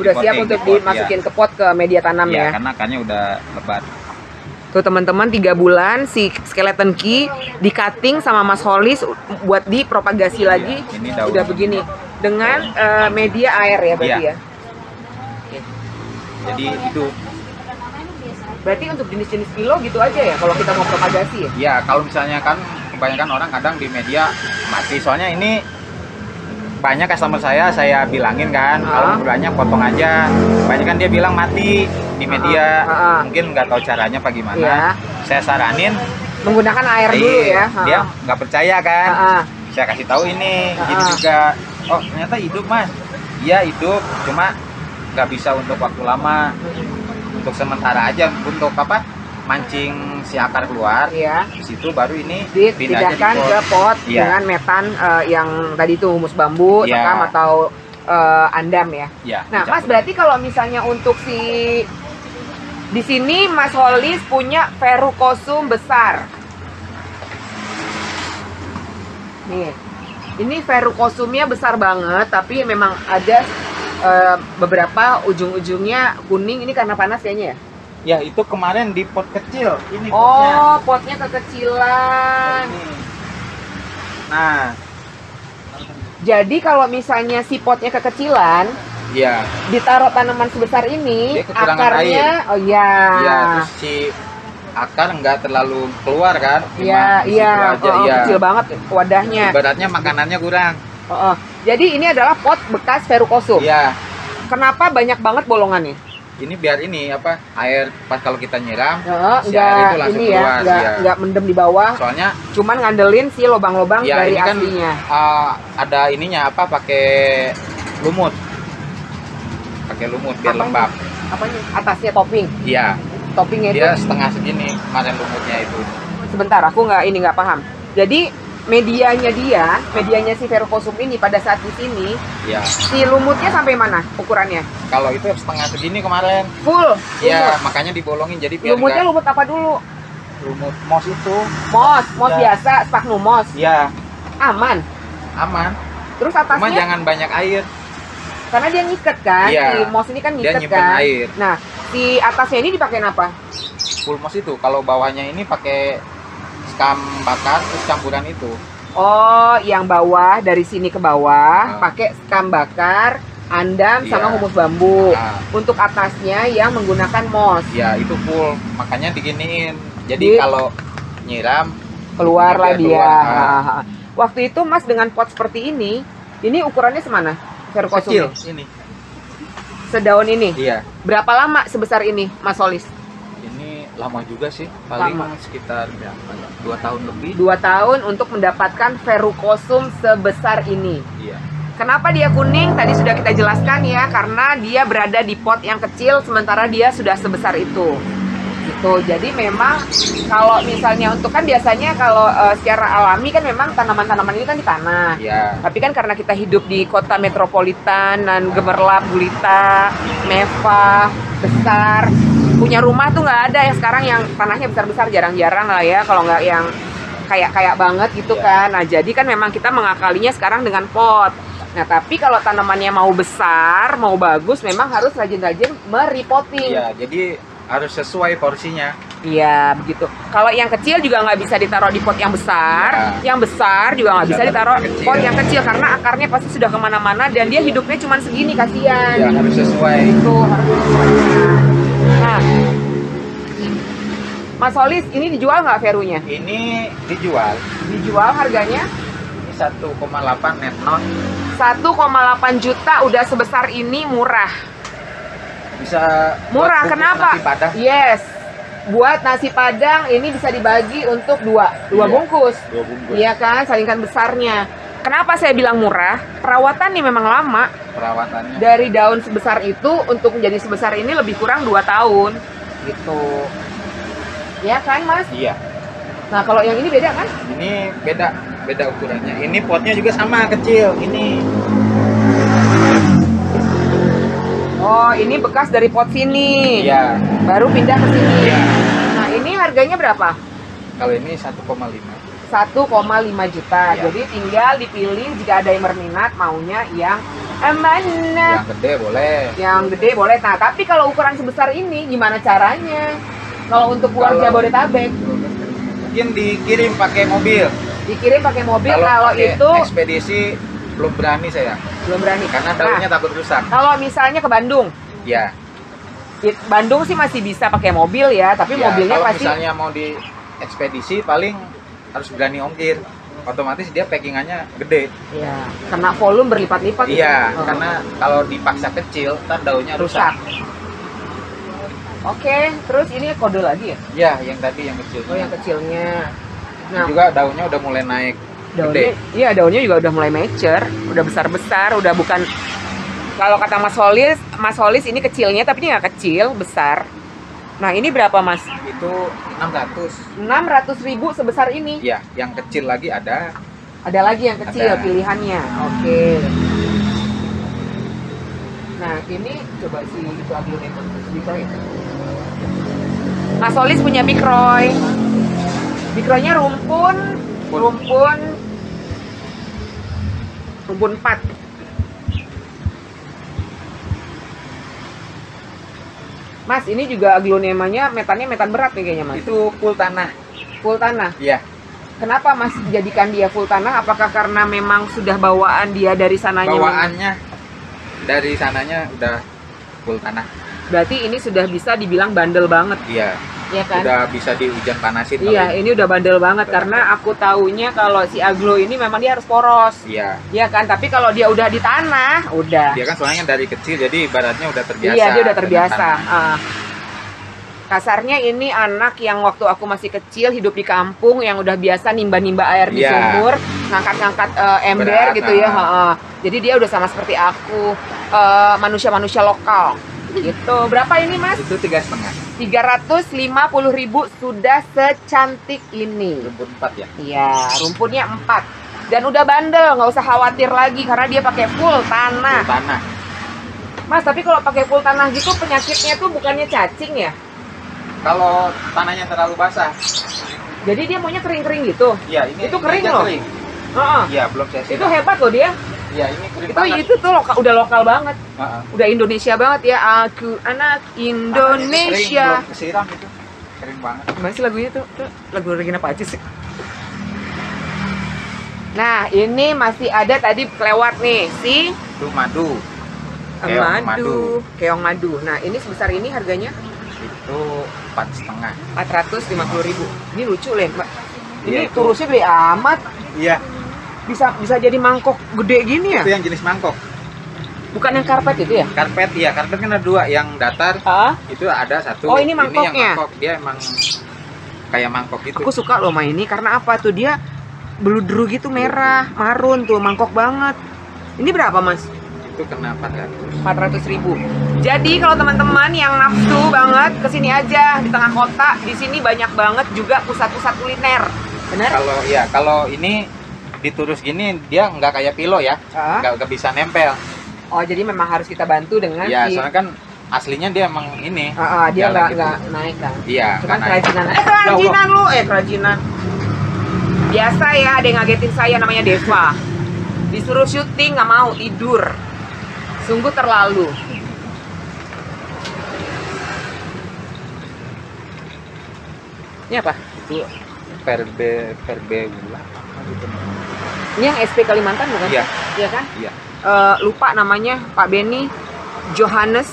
udah siap untuk dimasukin ke pot ke media tanam ya. Karena akarnya udah lebat. Tuh teman-teman, 3 bulan si skeleton key di cutting sama Mas Holis buat dipropagasi lagi. Ini daun. Udah begini dengan media air ya berarti ya. Jadi itu. Berarti untuk jenis-jenis kilo gitu aja ya kalau kita mau propagasi ya? Iya, kalau misalnya kan kebanyakan orang kadang di media mati, soalnya ini banyak customer saya bilangin kan, kalau banyak potong aja. Banyak kan dia bilang mati di media, mungkin nggak tahu caranya apa gimana. Saya saranin menggunakan air dulu ya. Dia nggak percaya kan. Saya kasih tahu ini, gitu juga. Oh ternyata hidup mas. Iya hidup, cuma nggak bisa untuk waktu lama. Untuk sementara aja, untuk apa? Mancing si akar keluar. Di situ baru ini dipindahkan ke pot dengan metan yang tadi itu humus bambu, sekam atau andam ya. Nah, Mas berarti kalau misalnya untuk di sini Mas Holis punya verrucosum besar. Nih. Ini verrucosumnya besar banget, tapi memang ada beberapa ujung-ujungnya kuning. Ini karena panas kayaknya ya? Ya itu kemarin di pot kecil. Ini potnya. Oh, potnya kekecilan. Nah, jadi kalau misalnya si potnya kekecilan, ditaruh tanaman sebesar ini, akarnya, air. Terus si akar nggak terlalu keluar kan? Kecil banget wadahnya. Ibaratnya makanannya kurang. Jadi ini adalah pot bekas verrucosum. Kenapa banyak banget bolongannya? Ini biar ini air pas kalau kita nyiram, si air itu langsung keluar. Nggak mendem di bawah. Soalnya cuman ngandelin si lubang-lubang dari aslinya. Ada ininya pakai lumut. Pakai lumut biar lembab. Apanya? Atasnya topping. Iya. Toppingnya dia itu setengah segini kemarin lumutnya itu. Sebentar, aku nggak paham. Jadi medianya si verrucosum ini pada saat di sini, si lumutnya sampai mana ukurannya? Kalau itu setengah segini kemarin. Full. Iya, makanya dibolongin jadi biar lumutnya lumut apa dulu? Lumut moss itu. Moss biasa, sphagnum moss. Iya. Aman. Terus atasnya? Cuma jangan banyak air. Karena dia ngiket kan, si moss ini kan ngiket kan. Air. Nah, si atasnya ini dipakai apa? Full moss itu. Kalau bawahnya ini pakai sekam bakar terus campuran itu. Oh, yang bawah dari sini ke bawah pakai sekam bakar, andam sama humus bambu. Untuk atasnya yang menggunakan moss. Iya, itu full. Makanya diginiin. Jadi kalau nyiram keluarlah dia. Waktu itu Mas dengan pot seperti ini ukurannya semana? Verrucosum ini. Sedaun ini? Iya. Berapa lama sebesar ini, Mas Holis? Lama juga sih, paling sekitar 2 tahun lebih. 2 tahun untuk mendapatkan verrucosum sebesar ini. Iya. Kenapa dia kuning? Tadi sudah kita jelaskan ya, karena dia berada di pot yang kecil sementara dia sudah sebesar itu. Gitu. Jadi memang kalau misalnya untuk kan biasanya kalau secara alami kan memang tanaman-tanaman ini kan di tanah. Tapi kan karena kita hidup di kota metropolitan dan gemerlap, gulita, mewah, besar, punya rumah tuh nggak ada ya sekarang yang tanahnya besar-besar, jarang-jarang lah ya kalau nggak yang kayak banget gitu kan. Nah jadi kan memang kita mengakalinya sekarang dengan pot. Nah, tapi kalau tanamannya mau besar, mau bagus, memang harus rajin-rajin merepotting. Iya, jadi harus sesuai porsinya. Iya, begitu. Kalau yang kecil juga nggak bisa ditaruh di pot yang besar. Ya. Yang besar juga nggak bisa ditaruh kecil. pot yang kecil karena akarnya pasti sudah kemana-mana dan dia hidupnya cuma segini, kasihan. Iya, harus sesuai. Itu harus sesuai. Nah, Mas Solis, ini dijual nggak verunya? Ini dijual. Dijual harganya? Ini 1,8 net non. 1,8 juta udah sebesar ini, murah. Bisa Murah, buat bungkus kenapa? nasi Padang. Yes. Buat nasi Padang ini bisa dibagi untuk dua Iya, bungkus. 2 bungkus. Iya kan, salingkan besarnya. Kenapa saya bilang murah? Perawatan nih memang lama. Perawatannya. Dari daun sebesar itu untuk menjadi sebesar ini lebih kurang 2 tahun. Gitu. Ya kan, Mas? Iya. Nah, kalau yang ini beda kan? Ini beda ukurannya. Ini potnya juga sama, kecil. Ini Oh, ini bekas dari pot sini. iya. Baru pindah ke sini. Iya. Nah, ini harganya berapa? Kalau ini 1,5. 1,5 juta. Iya. Jadi tinggal dipilih jika ada yang berminat maunya yang mana. Yang gede boleh. Yang gede boleh. Nah, tapi kalau ukuran sebesar ini gimana caranya? Kalau untuk keluar Kalau- Jabodetabek, Mungkin dikirim pakai mobil. dikirim pakai mobil. Kalau pakai itu ekspedisi belum berani saya. belum berani. Karena Nah, daunnya takut rusak. kalau misalnya ke Bandung, Ya. Bandung sih masih bisa pakai mobil ya, tapi Ya, mobilnya kalau pasti misalnya mau di ekspedisi paling harus berani ongkir. Otomatis dia packingannya gede. ya kena volume berlipat-lipat. Iya, gitu. karena kalau dipaksa kecil, ntar daunnya rusak. rusak. Oke, terus ini kode lagi ya? Ya, yang tadi yang kecil. Oh, yang kecilnya. Nah, Juga daunnya udah mulai naik daunnya, gede. iya daunnya juga udah mulai mature, udah besar-besar, udah bukan kalau kata Mas Solis ini kecilnya, tapi ini nggak kecil, besar. Nah, ini berapa, Mas? Itu 600. 600.000 sebesar ini. Ya, yang kecil lagi ada. Ada lagi yang kecil Ada. pilihannya. Oke. Nah, ini coba si itu aglonema bisa ya. Mas Solis punya Bikroy. Bikroynya rumpun 4. Mas, ini juga aglonemanya metannya metan berat nih kayaknya, Mas. Itu full tanah. Full tanah. Iya. Kenapa Mas jadikan dia full tanah? Apakah karena memang sudah bawaan dia dari sananya? Bawaannya dari sananya udah full tanah. Berarti ini sudah bisa dibilang bandel banget, Iya. ya kan? Udah bisa di hujan panasin. Iya, kalau ini udah bandel banget Bandel. karena aku taunya kalau si aglo ini memang dia harus poros. Iya. Iya kan? Tapi kalau dia udah di tanah, udah. Dia kan soalnya dari kecil jadi ibaratnya udah terbiasa. Iya, dia udah dengan terbiasa. tanah. Kasarnya ini anak yang waktu aku masih kecil hidup di kampung yang udah biasa nimba-nimba air di Iya. sumur, ngangkat-ngangkat ember Berat, gitu ya. nah. Jadi dia udah sama seperti aku, manusia-manusia lokal. Gitu. Berapa ini, Mas? Itu 3,5. 350.000 sudah secantik ini. Rumput 4 ya. Iya, rumputnya 4. Dan udah bandel, nggak usah khawatir lagi karena dia pakai full tanah. Full tanah. Mas, tapi kalau pakai full tanah gitu penyakitnya tuh bukannya cacing ya? Kalau tanahnya terlalu basah. Jadi dia maunya kering-kering gitu. Iya, ini Itu kering aja loh. Kering. Heeh. Iya, belum saya Itu siram. hebat loh dia. Iya, ini kering banget. Itu tuh udah lokal banget. Heeh. Udah Indonesia banget ya. Aku anak Indonesia. Tanahnya belum kesiram itu. Kering banget. Gimana sih lagunya tuh? Lagu Regina Pacis sih. Nah, ini masih ada tadi kelewat nih si Itu madu. Keong madu, keong madu. Nah, ini sebesar ini harganya Itu 4,5. 450.000. Ini lucu, Len, Mbak. Ini Iya, itu. turusnya gede amat. Iya, Bisa jadi mangkok gede gini ya? itu yang jenis mangkok. Bukan yang karpet itu ya? Karpet, iya, karpet kan ada 2, yang datar Ah, itu ada 1. Oh, ini yang mangkoknya? mangkok, dia emang kayak mangkok gitu. aku suka loh main ini karena apa tuh dia beludru gitu merah, marun tuh, mangkok banget. Ini berapa, Mas? Itu kena 400. 400.000. Jadi kalau teman-teman yang nafsu banget kesini aja di tengah kota, di sini banyak banget juga pusat-pusat kuliner. Bener? Kalau ini diturus gini dia nggak kayak pilo ya, Ah. nggak bisa nempel. Oh, jadi memang harus kita bantu dengan Ya, si soalnya kan aslinya dia emang ini. dia jalan nggak gitu. naik kan. Iya, Cuman karena kerajinan. Kerajinan lu, kerajinan. Biasa ya, ada yang ngagetin saya namanya Deva. Disuruh syuting nggak mau, tidur. Sungguh terlalu. Ini apa? Itu Verbeulah gitu. Ini yang SP Kalimantan bukan? Iya. Iya kan? Iya. Lupa namanya, Pak Benny Johannes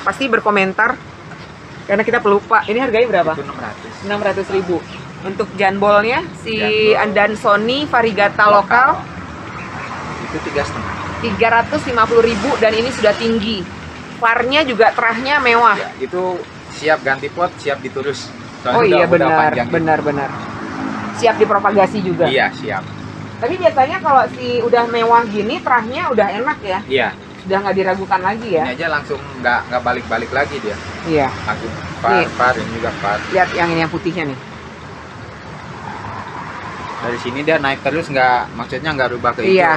pasti berkomentar karena kita pelupa. Ini harganya berapa? Itu 600.000. Untuk janbolnya si Janbol. Andansoni Varigata lokal itu 3,5. 350.000 dan ini sudah tinggi. Farnya juga terahnya mewah. Ya, itu siap ganti pot, siap diturus. Soalnya Oh iya udah benar, panjang gitu. benar. Siap dipropagasi juga. Iya, siap. Tapi biasanya kalau si udah mewah gini terahnya udah enak ya. Iya. Sudah nggak diragukan lagi ya. Ini aja langsung nggak balik-balik lagi dia. Iya. Langsung Nih. far, ini juga far. Lihat yang ini yang putihnya nih. Dari sini dia naik terus, maksudnya nggak rubah ke hijau. Iya.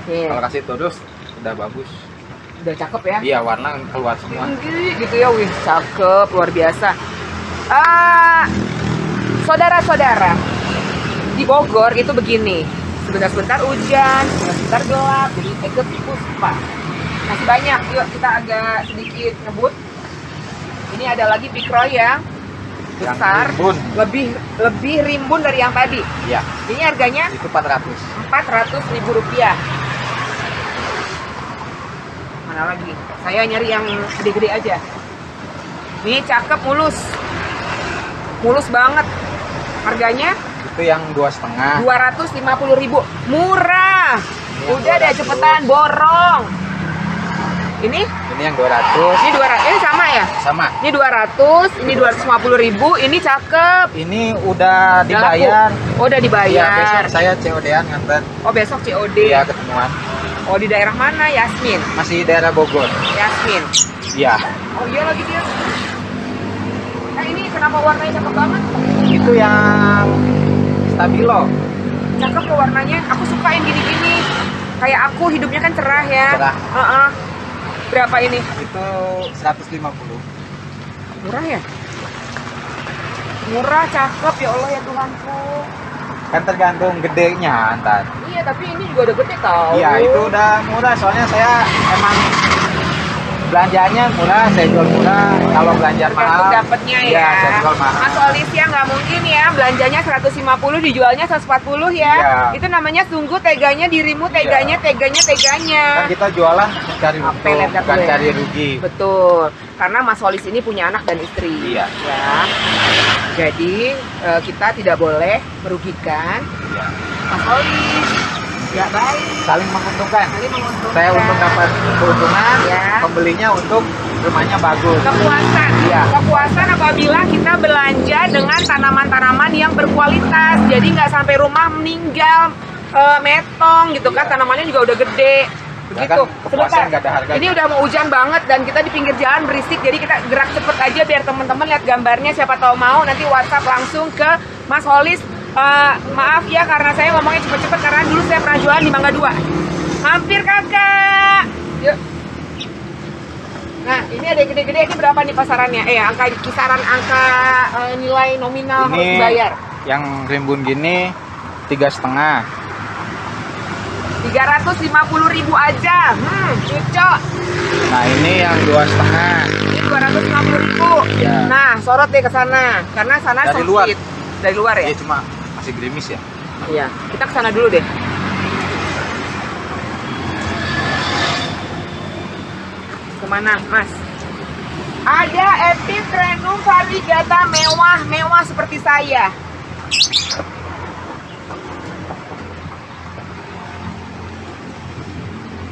Oke. Kalau kasih terus udah bagus. Udah cakep ya. Iya, warna keluar semua. Tinggi gitu ya, wih cakep luar biasa. Saudara-saudara, di Bogor itu begini, sebentar-sebentar hujan, sebentar gelap, jadi ikut puspa. Masih banyak, yuk kita agak sedikit ngebut. Ini ada lagi pikro yang besar, rimbun. lebih rimbun dari yang tadi. Iya. Ini harganya Itu 400. Rp400.000. Mana lagi? Saya nyari yang gede-gede aja. Ini cakep, mulus banget. Harganya Itu yang 2,5. 250.000. Murah. Ini yang Udah deh 200. cepetan borong. Ini Ini yang 200. ini 200. Ini sama ya? Sama. Ini 200, ini 250.000. Ini cakep. Ini udah dibayar. Udah laku. Oh, udah Iya, dibayar. besok saya COD-an nganter. Oh, besok COD. Iya, ketemuan. Oh, di daerah mana? Yasmin. Masih daerah Bogor. Yasmin. Iya. Oh iya lagi dia. Ini kenapa warnanya cakep banget? Itu yang stabilo. Cakep kok warnanya. Aku suka yang gini-gini. Kayak aku hidupnya kan cerah ya. Cerah. Berapa ini? Itu 150. Murah ya? Murah, cakep ya Allah ya Tuhanku. Kan tergantung gedenya ntar. Iya, tapi ini juga udah gede tau. Iya, itu udah murah. Soalnya saya emang belanjanya murah, saya jual murah. Kalau belanja mahal, Dapatnya ya. iya, saya jual mahal. Mas Olis ya nggak mungkin ya belanjanya 150 dijualnya 140 ya. Iya. Itu namanya sungguh teganya dirimu, teganya. Kan kita jualan cari untung, Pelet dah bukan gue. cari rugi. Betul, karena Mas Olis ini punya anak dan istri. Iya. Ya. Jadi kita tidak boleh merugikan Iya. Mas Olis. Nggak baik. Saling menguntungkan. Saling menguntungkan. Saya untung dapat keuntungan, Ya. pembelinya untuk rumahnya bagus. Kepuasan. Iya. Kepuasan apabila kita belanja dengan tanaman-tanaman yang berkualitas. Jadi nggak sampai rumah meninggal, metong gitu kan. Iya. Tanamannya juga udah gede. Begitu. Kan kepuasan nggak ada harganya. Ini udah mau hujan banget dan kita di pinggir jalan berisik. Jadi kita gerak cepet aja biar teman-teman lihat gambarnya. Siapa tahu mau nanti WhatsApp langsung ke Mas Olis. Maaf ya karena saya ngomongnya cepet-cepet karena dulu saya pernah jualan di Mangga 2. Hampir kakak. Yuk. Nah, ini ada yang gede-gede, ini berapa nih pasarannya? Kisaran angka nilai nominal harus Ini dibayar. yang rimbun gini 3,5. 350.000 aja. Cocok. Nah, ini yang 2,5. Ini 250.000. Ya. Nah, sorot deh ke sana karena sana Dari sempit. luar. Dari luar ya? Dia cuma masih gerimis ya. Iya. Kita ke sana dulu deh. Kemana, Mas? Ada Epiprenum Varigata mewah seperti saya.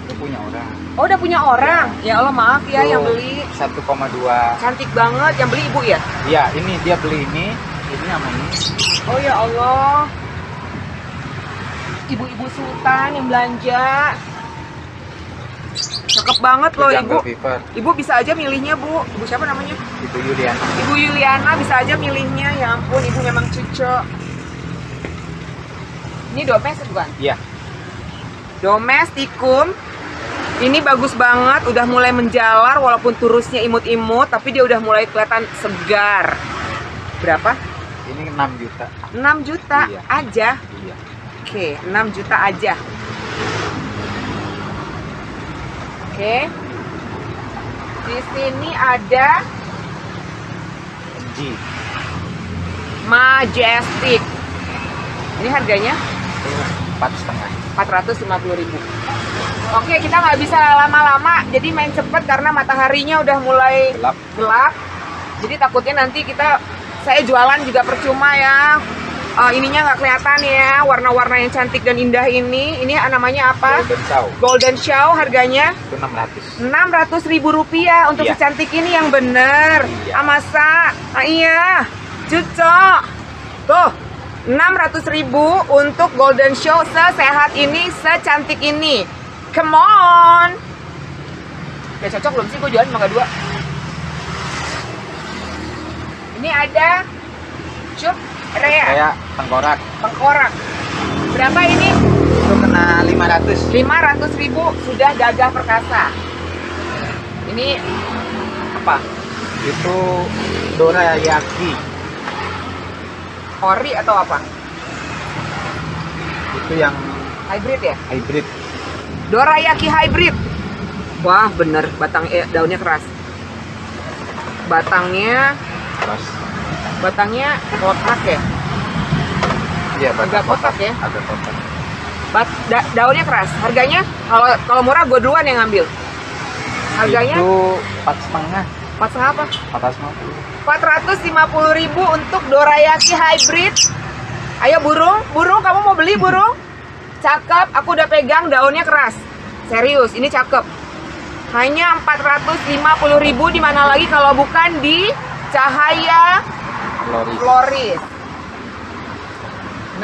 Dia punya orang. Oh, udah punya orang. Ya Allah, maaf ya Tuh, yang beli. 1,2. Cantik banget yang beli ibu ya? Iya, ini dia beli ini sama ini. Oh ya Allah. Ibu-ibu sultan yang belanja. Cakep banget loh Itu ibu. Jungle Fever. Ibu bisa aja milihnya bu. Ibu siapa namanya? Itu Yuliana. Ibu Yuliana bisa aja milihnya. Ya ampun, ibu memang cucok. Ini domestik bukan? Iya. Domestikum. Ini bagus banget, udah mulai menjalar walaupun turusnya imut-imut, tapi dia udah mulai kelihatan segar. Berapa? Ini 6 juta. 6 juta Iya. aja. Iya. Oke, 6 juta aja. Oke. Di sini ada MG Majestic. Ini harganya 4,5. 450.000. Oke, kita nggak bisa lama-lama, jadi main cepet karena mataharinya udah mulai gelap. Jadi takutnya nanti saya jualan juga percuma ya. Ininya nggak kelihatan ya, warna-warna yang cantik dan indah ini. Ini namanya apa? Golden Show. Harganya Itu 600. 600.000 rupiah untuk Iya. secantik ini yang bener. Iya. Masa? Iya, cocok. Tuh, 600.000 untuk Golden Show sesehat ini, secantik ini. Come on. Udah cocok belum sih gue jualan mangga 2? Ini ada cup Rea. Kayak tengkorak. Tengkorak. Berapa ini? Itu kena 500. 500.000 sudah gagah perkasa. Ini apa? Itu dorayaki. Ori atau apa? Itu yang Hybrid ya? hybrid. Dorayaki hybrid. Wah, bener, daunnya keras. Batangnya kotak ya? Iya, Agak kotak ya? Agak kotak. Daunnya keras. Harganya kalau murah gue duluan yang ngambil. Harganya Itu 4,5. 4,5 apa? 450. 450.000 untuk dorayaki hybrid. Ayo burung kamu mau beli burung? Cakep, aku udah pegang, daunnya keras. Serius, ini cakep. Hanya 450.000, di mana lagi kalau bukan di Cahaya Floris.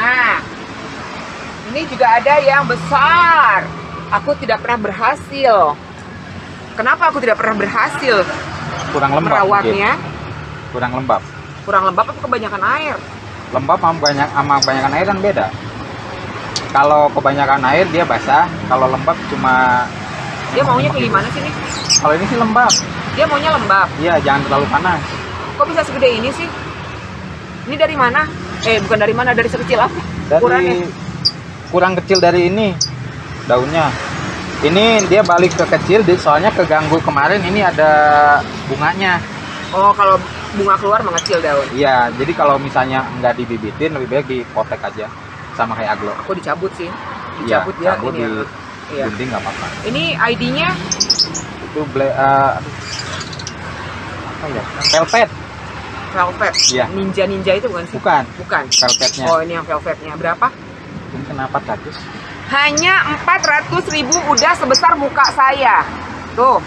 Nah, ini juga ada yang besar. Aku tidak pernah berhasil. Kenapa aku tidak pernah berhasil Kurang lembab. merawatnya? Mungkin. Kurang lembab. Kurang lembab apa kebanyakan air? Lembab sama kebanyakan air kan beda. Kalau kebanyakan air dia basah, kalau lembab cuma. Dia maunya kayak gimana sih nih? Kalau ini sih lembab. Dia maunya lembab. Iya, jangan terlalu panas. Kok bisa segede ini sih? Ini dari mana? Bukan dari mana, dari sekecil apa? Ukurannya? Kurang kecil dari ini daunnya. Ini dia balik ke kecil, soalnya keganggu kemarin. Ini ada bunganya. Oh, kalau bunga keluar mengecil daun. Iya, jadi kalau misalnya nggak dibibitin, lebih baik dipotek aja, sama kayak aglo. Aku dicabut sih. Iya, Dicabut dia cabut ini. di Iya. gunting nggak apa-apa. Ini ID-nya Itu apa ya? Velvet. velvet. Iya. Ninja itu bukan sih? Bukan. Bukan. Velvetnya. Oh, ini yang velvetnya. Berapa? Ini kenapa 400? Hanya 400.000 udah sebesar muka saya. Tuh.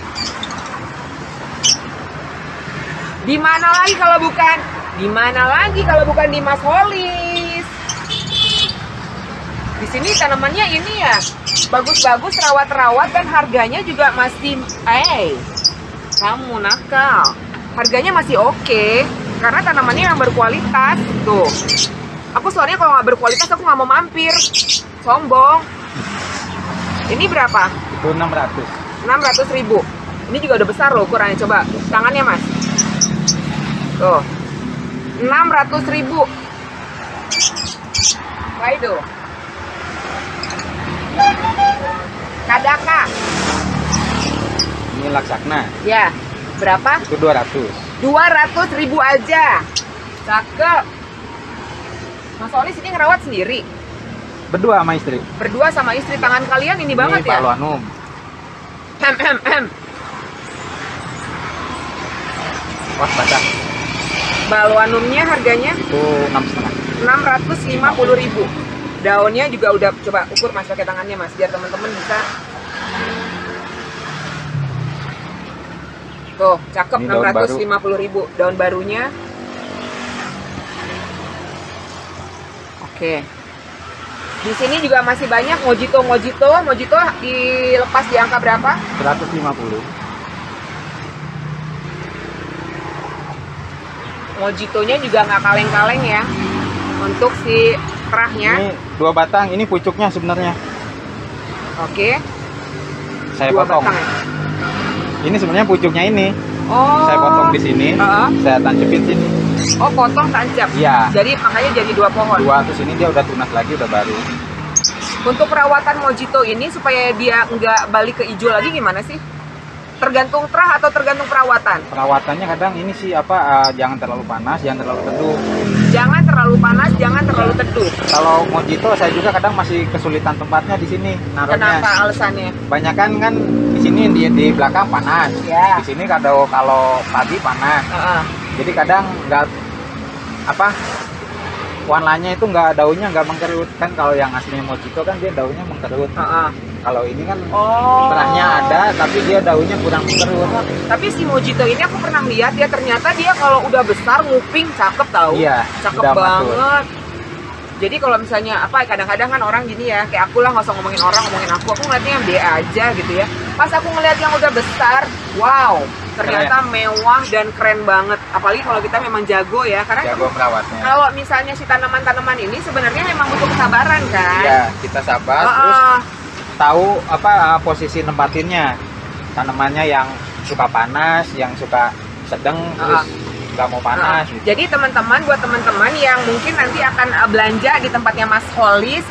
Di mana lagi kalau bukan? Di mana lagi kalau bukan di Mas Holis? Di sini tanamannya ini ya bagus-bagus, rawat-rawat, dan harganya juga masih kamu nakal. Harganya masih oke karena tanamannya yang berkualitas. Tuh. Aku soalnya kalau nggak berkualitas aku nggak mau mampir. Sombong. Ini berapa? Itu 600. 600.000. Ini juga udah besar loh ukurannya. Coba tangannya Mas. Tuh. 600.000. Waido. Kadaka. Ini laksakna. Ya. Berapa? Itu 200. 200.000 aja. Cakep. Mas Olis ini ngerawat sendiri. Berdua sama istri. Berdua sama istri. Tangan kalian ini banget ya. Paluanum. Wah, basah. Balwanumnya harganya Itu 6,5. 650.000. Daunnya juga udah, coba ukur Mas pakai tangannya Mas biar teman-teman bisa. Tuh, cakep. Ini daun 650.000 daun barunya. Oke. Di sini juga masih banyak mojito. Mojito dilepas di angka berapa? 150. Mojitonya juga nggak kaleng-kaleng ya. Untuk si kerahnya. Ini 2 batang, ini pucuknya sebenarnya. Oke. Saya 2 potong. batang ya? Ini sebenarnya pucuknya ini. Oh. Saya potong di sini. Saya tancepin sini. Oh, potong tancap. Iya. Jadi makanya jadi 2 pohon. 2 terus ini dia udah tunas lagi, udah baru. Untuk perawatan mojito ini supaya dia nggak balik ke hijau lagi gimana sih? Tergantung terah atau tergantung perawatan? Perawatannya kadang ini sih jangan terlalu panas, jangan terlalu teduh. Jangan terlalu panas, jangan terlalu teduh. Kalau mojito saya juga kadang masih kesulitan tempatnya di sini naruhnya. Kenapa alasannya? Banyakan kan di sini di belakang panas. Ya. Di sini kalau pagi panas. Jadi kadang nggak warnanya itu daunnya nggak mengkerut kan. Kalau yang aslinya mojito kan dia daunnya mengkerut. Kalau ini kan terahnya ada tapi dia daunnya kurang mengkerut. Tapi si mojito ini aku pernah lihat ya, ternyata dia kalau udah besar nguping cakep tahu. Iya, cakep banget. Jadi kalau misalnya kadang-kadang kan orang gini ya, kayak aku lah, nggak usah ngomongin orang, ngomongin aku ngeliatnya yang dia aja gitu ya. Pas aku ngeliat yang udah besar, wow, ternyata mewah dan keren banget. Apalagi kalau kita memang jago ya, karena jago merawatnya. Kalau misalnya si tanaman-tanaman ini sebenarnya memang butuh kesabaran kan. Iya, kita sabar terus tahu posisi nempatinnya. Tanamannya yang suka panas, yang suka sedang, terus nggak mau panas. Gitu. Jadi buat teman-teman yang mungkin nanti akan belanja di tempatnya Mas Holis,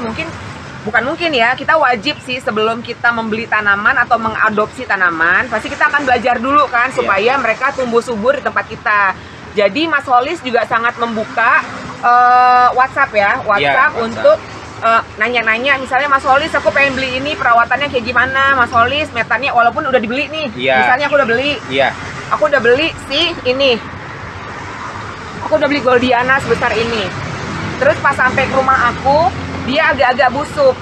kita wajib sih sebelum kita membeli tanaman atau mengadopsi tanaman, pasti kita akan belajar dulu kan supaya mereka tumbuh subur di tempat kita. Jadi Mas Holis juga sangat membuka WhatsApp WhatsApp untuk nanya-nanya, misalnya Mas Holis aku pengen beli ini, perawatannya kayak gimana Mas Holis, metannya walaupun udah dibeli nih. Misalnya aku udah beli. Aku udah beli ini. Aku udah beli Goldiana sebesar ini. Terus pas sampai ke rumah aku, dia agak-agak busuk.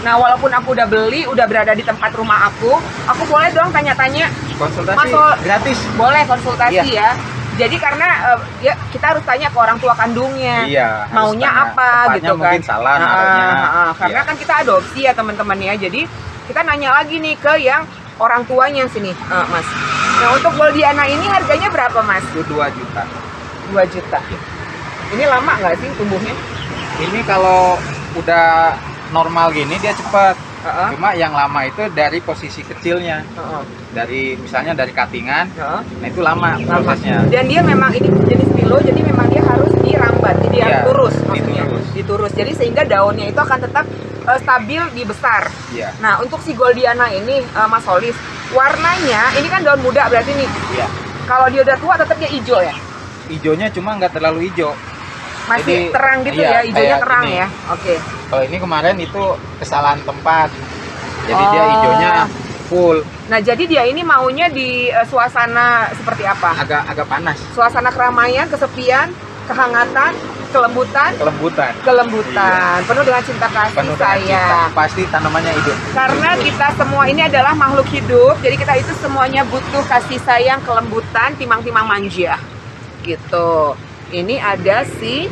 Nah, walaupun aku udah beli, udah berada di tempat rumah aku boleh dong tanya-tanya. Konsultasi gratis. Boleh konsultasi ya. Jadi karena kita harus tanya ke orang tua kandungnya, maunya apa gitu kan. Mungkin salah naruhnya. Karena kan kita adopsi ya teman-teman ya. Jadi kita nanya lagi nih ke yang orang tuanya sini, Mas. Nah, untuk Goldiana ini harganya berapa, Mas? Itu 2 juta. 2 juta. Ini lama nggak sih tumbuhnya? Ini kalau udah normal gini dia cepat. Cuma yang lama itu dari posisi kecilnya. Dari misalnya dari cuttingan. Nah itu lama prosesnya. Dan dia memang ini jenis milo, jadi memang dia harus dirambat, jadi turus maksudnya. Diturus. Jadi sehingga daunnya itu akan tetap stabil di besar. Nah, untuk si Goldiana ini Mas Holis, warnanya ini kan daun muda berarti nih. Kalau dia udah tua tetap dia hijau ya? Hijaunya cuma nggak terlalu hijau. Masih jadi, terang gitu ya, hijaunya terang ini. Ya. Kalau ini kemarin itu kesalahan tempat. Jadi dia hijaunya full. Nah, jadi dia ini maunya di suasana seperti apa? Agak panas. Suasana keramaian, kesepian, kehangatan, kelembutan. Penuh dengan cinta kasih sayang. Pasti tanamannya hidup. Karena kita semua ini adalah makhluk hidup, jadi kita itu semuanya butuh kasih sayang, kelembutan, timang-timang manja. Gitu. Ini ada si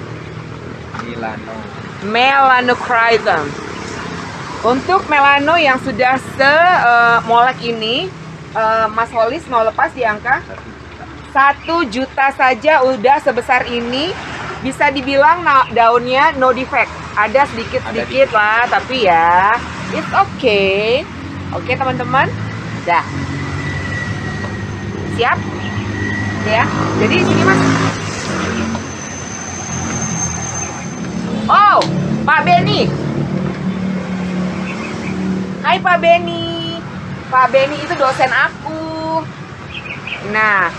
Melanocryzum. Untuk melano yang sudah molek ini, Mas Holis mau lepas di angka 1 juta saja udah sebesar ini. Bisa dibilang daunnya no defect. Ada sedikit-sedikit lah, tapi ya it's okay. Oke teman-teman, dah siap ya. Jadi sini Mas. Oh, Pak Beni. Hai Pak Beni. Pak Beni itu dosen aku. Nah,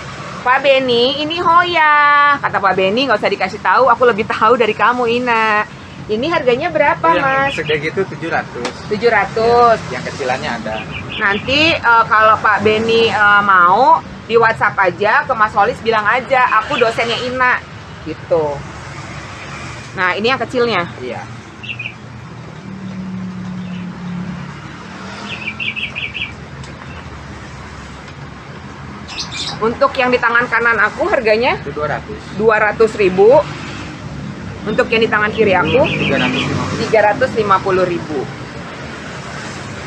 Pak Beni ini Hoya. Kata Pak Beni nggak usah dikasih tahu, aku lebih tahu dari kamu, Ina. Ini harganya berapa, Mas? Yang segede itu 700. 700. Yang kecilannya ada. Nanti kalau Pak Beni mau di WhatsApp aja ke Mas Holis, bilang aja aku dosennya Ina gitu. Nah, ini yang kecilnya. Iya. Untuk yang di tangan kanan aku harganya itu 200. 200.000. Untuk yang di tangan kiri aku 350.000.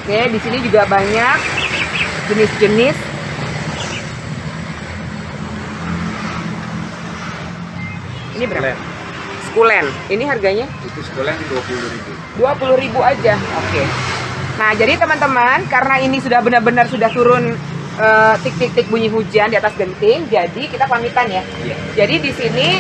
Oke, di sini juga banyak jenis-jenis. Ini berapa? Sukulen. Ini harganya? Itu sukulen 20.000. 20.000 aja. Oke. Nah, jadi teman-teman, karena ini sudah benar-benar sudah turun tik-tik-tik bunyi hujan di atas genting, jadi kita pamitan ya. Iya. Jadi di sini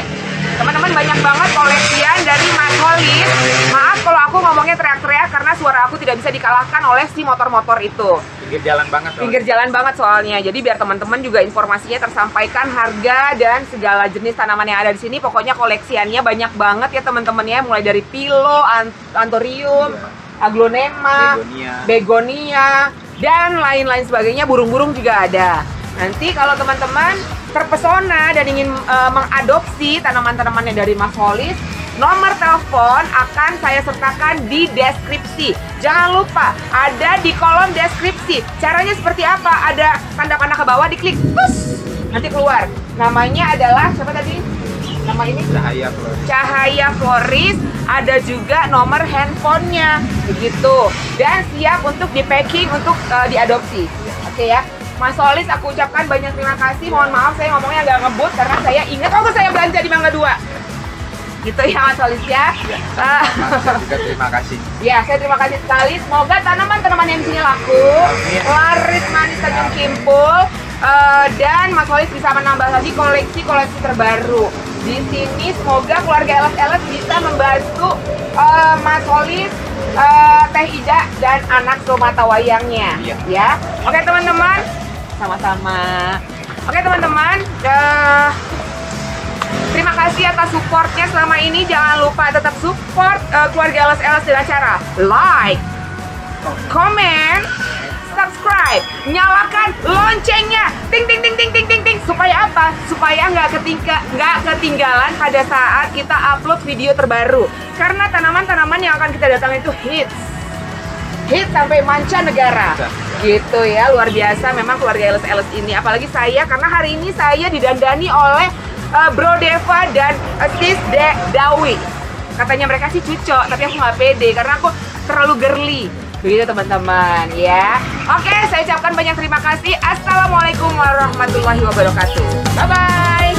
Teman-teman, banyak banget koleksian dari Mas Holis. Maaf kalau aku ngomongnya teriak-teriak karena suara aku tidak bisa dikalahkan oleh si motor-motor itu. Pinggir jalan banget soalnya. Pinggir jalan banget soalnya. Jadi biar teman-teman juga informasinya tersampaikan, harga dan segala jenis tanaman yang ada di sini. Pokoknya koleksiannya banyak banget ya teman-teman ya. Mulai dari pilo, anthurium, aglonema, begonia, dan lain-lain sebagainya. Burung-burung juga ada. Nanti kalau teman-teman terpesona dan ingin mengadopsi tanaman-tanamannya dari Mas Holis, nomor telepon akan saya sertakan di deskripsi. Jangan lupa, ada di kolom deskripsi. Caranya seperti apa? Ada tanda panah ke bawah, diklik, terus nanti keluar. Namanya adalah, siapa tadi? Nama ini? Cahaya Floris. Cahaya Floris. Ada juga nomor handphonenya, begitu. Dan siap untuk di packing untuk diadopsi. Oke ya. Mas Holis, aku ucapkan banyak terima kasih. Mohon maaf saya ngomongnya agak ngebut karena saya ingat waktu saya belanja di Mangga 2. Gitu ya Mas Holis ya. Saya juga terima kasih. Ya, saya terima kasih sekali. Semoga tanaman-tanaman yang di sini laku, laris manis Tanjung Kimpul, dan Mas Holis bisa menambah lagi koleksi-koleksi terbaru. Di sini semoga keluarga LS bisa membantu Mas Holis, Teh Ida dan anak semata wayangnya. Ya. Oke teman-teman, sama-sama. Oke teman-teman, terima kasih atas supportnya selama ini. Jangan lupa tetap support keluarga LS dengan cara like, comment, subscribe, nyalakan loncengnya, ting ting ting ting ting ting ting. Supaya apa? Supaya nggak ketinggalan pada saat kita upload video terbaru. Karena tanaman-tanaman yang akan kita datang itu hits sampai mancanegara. Gitu ya, luar biasa memang keluarga LS ini. Apalagi saya, karena hari ini saya didandani oleh Bro Deva dan Sis Dawi. Katanya mereka sih cucok, tapi aku nggak pede karena aku terlalu girly. Begitu teman-teman ya. Oke, saya ucapkan banyak terima kasih. Assalamualaikum warahmatullahi wabarakatuh. Bye-bye.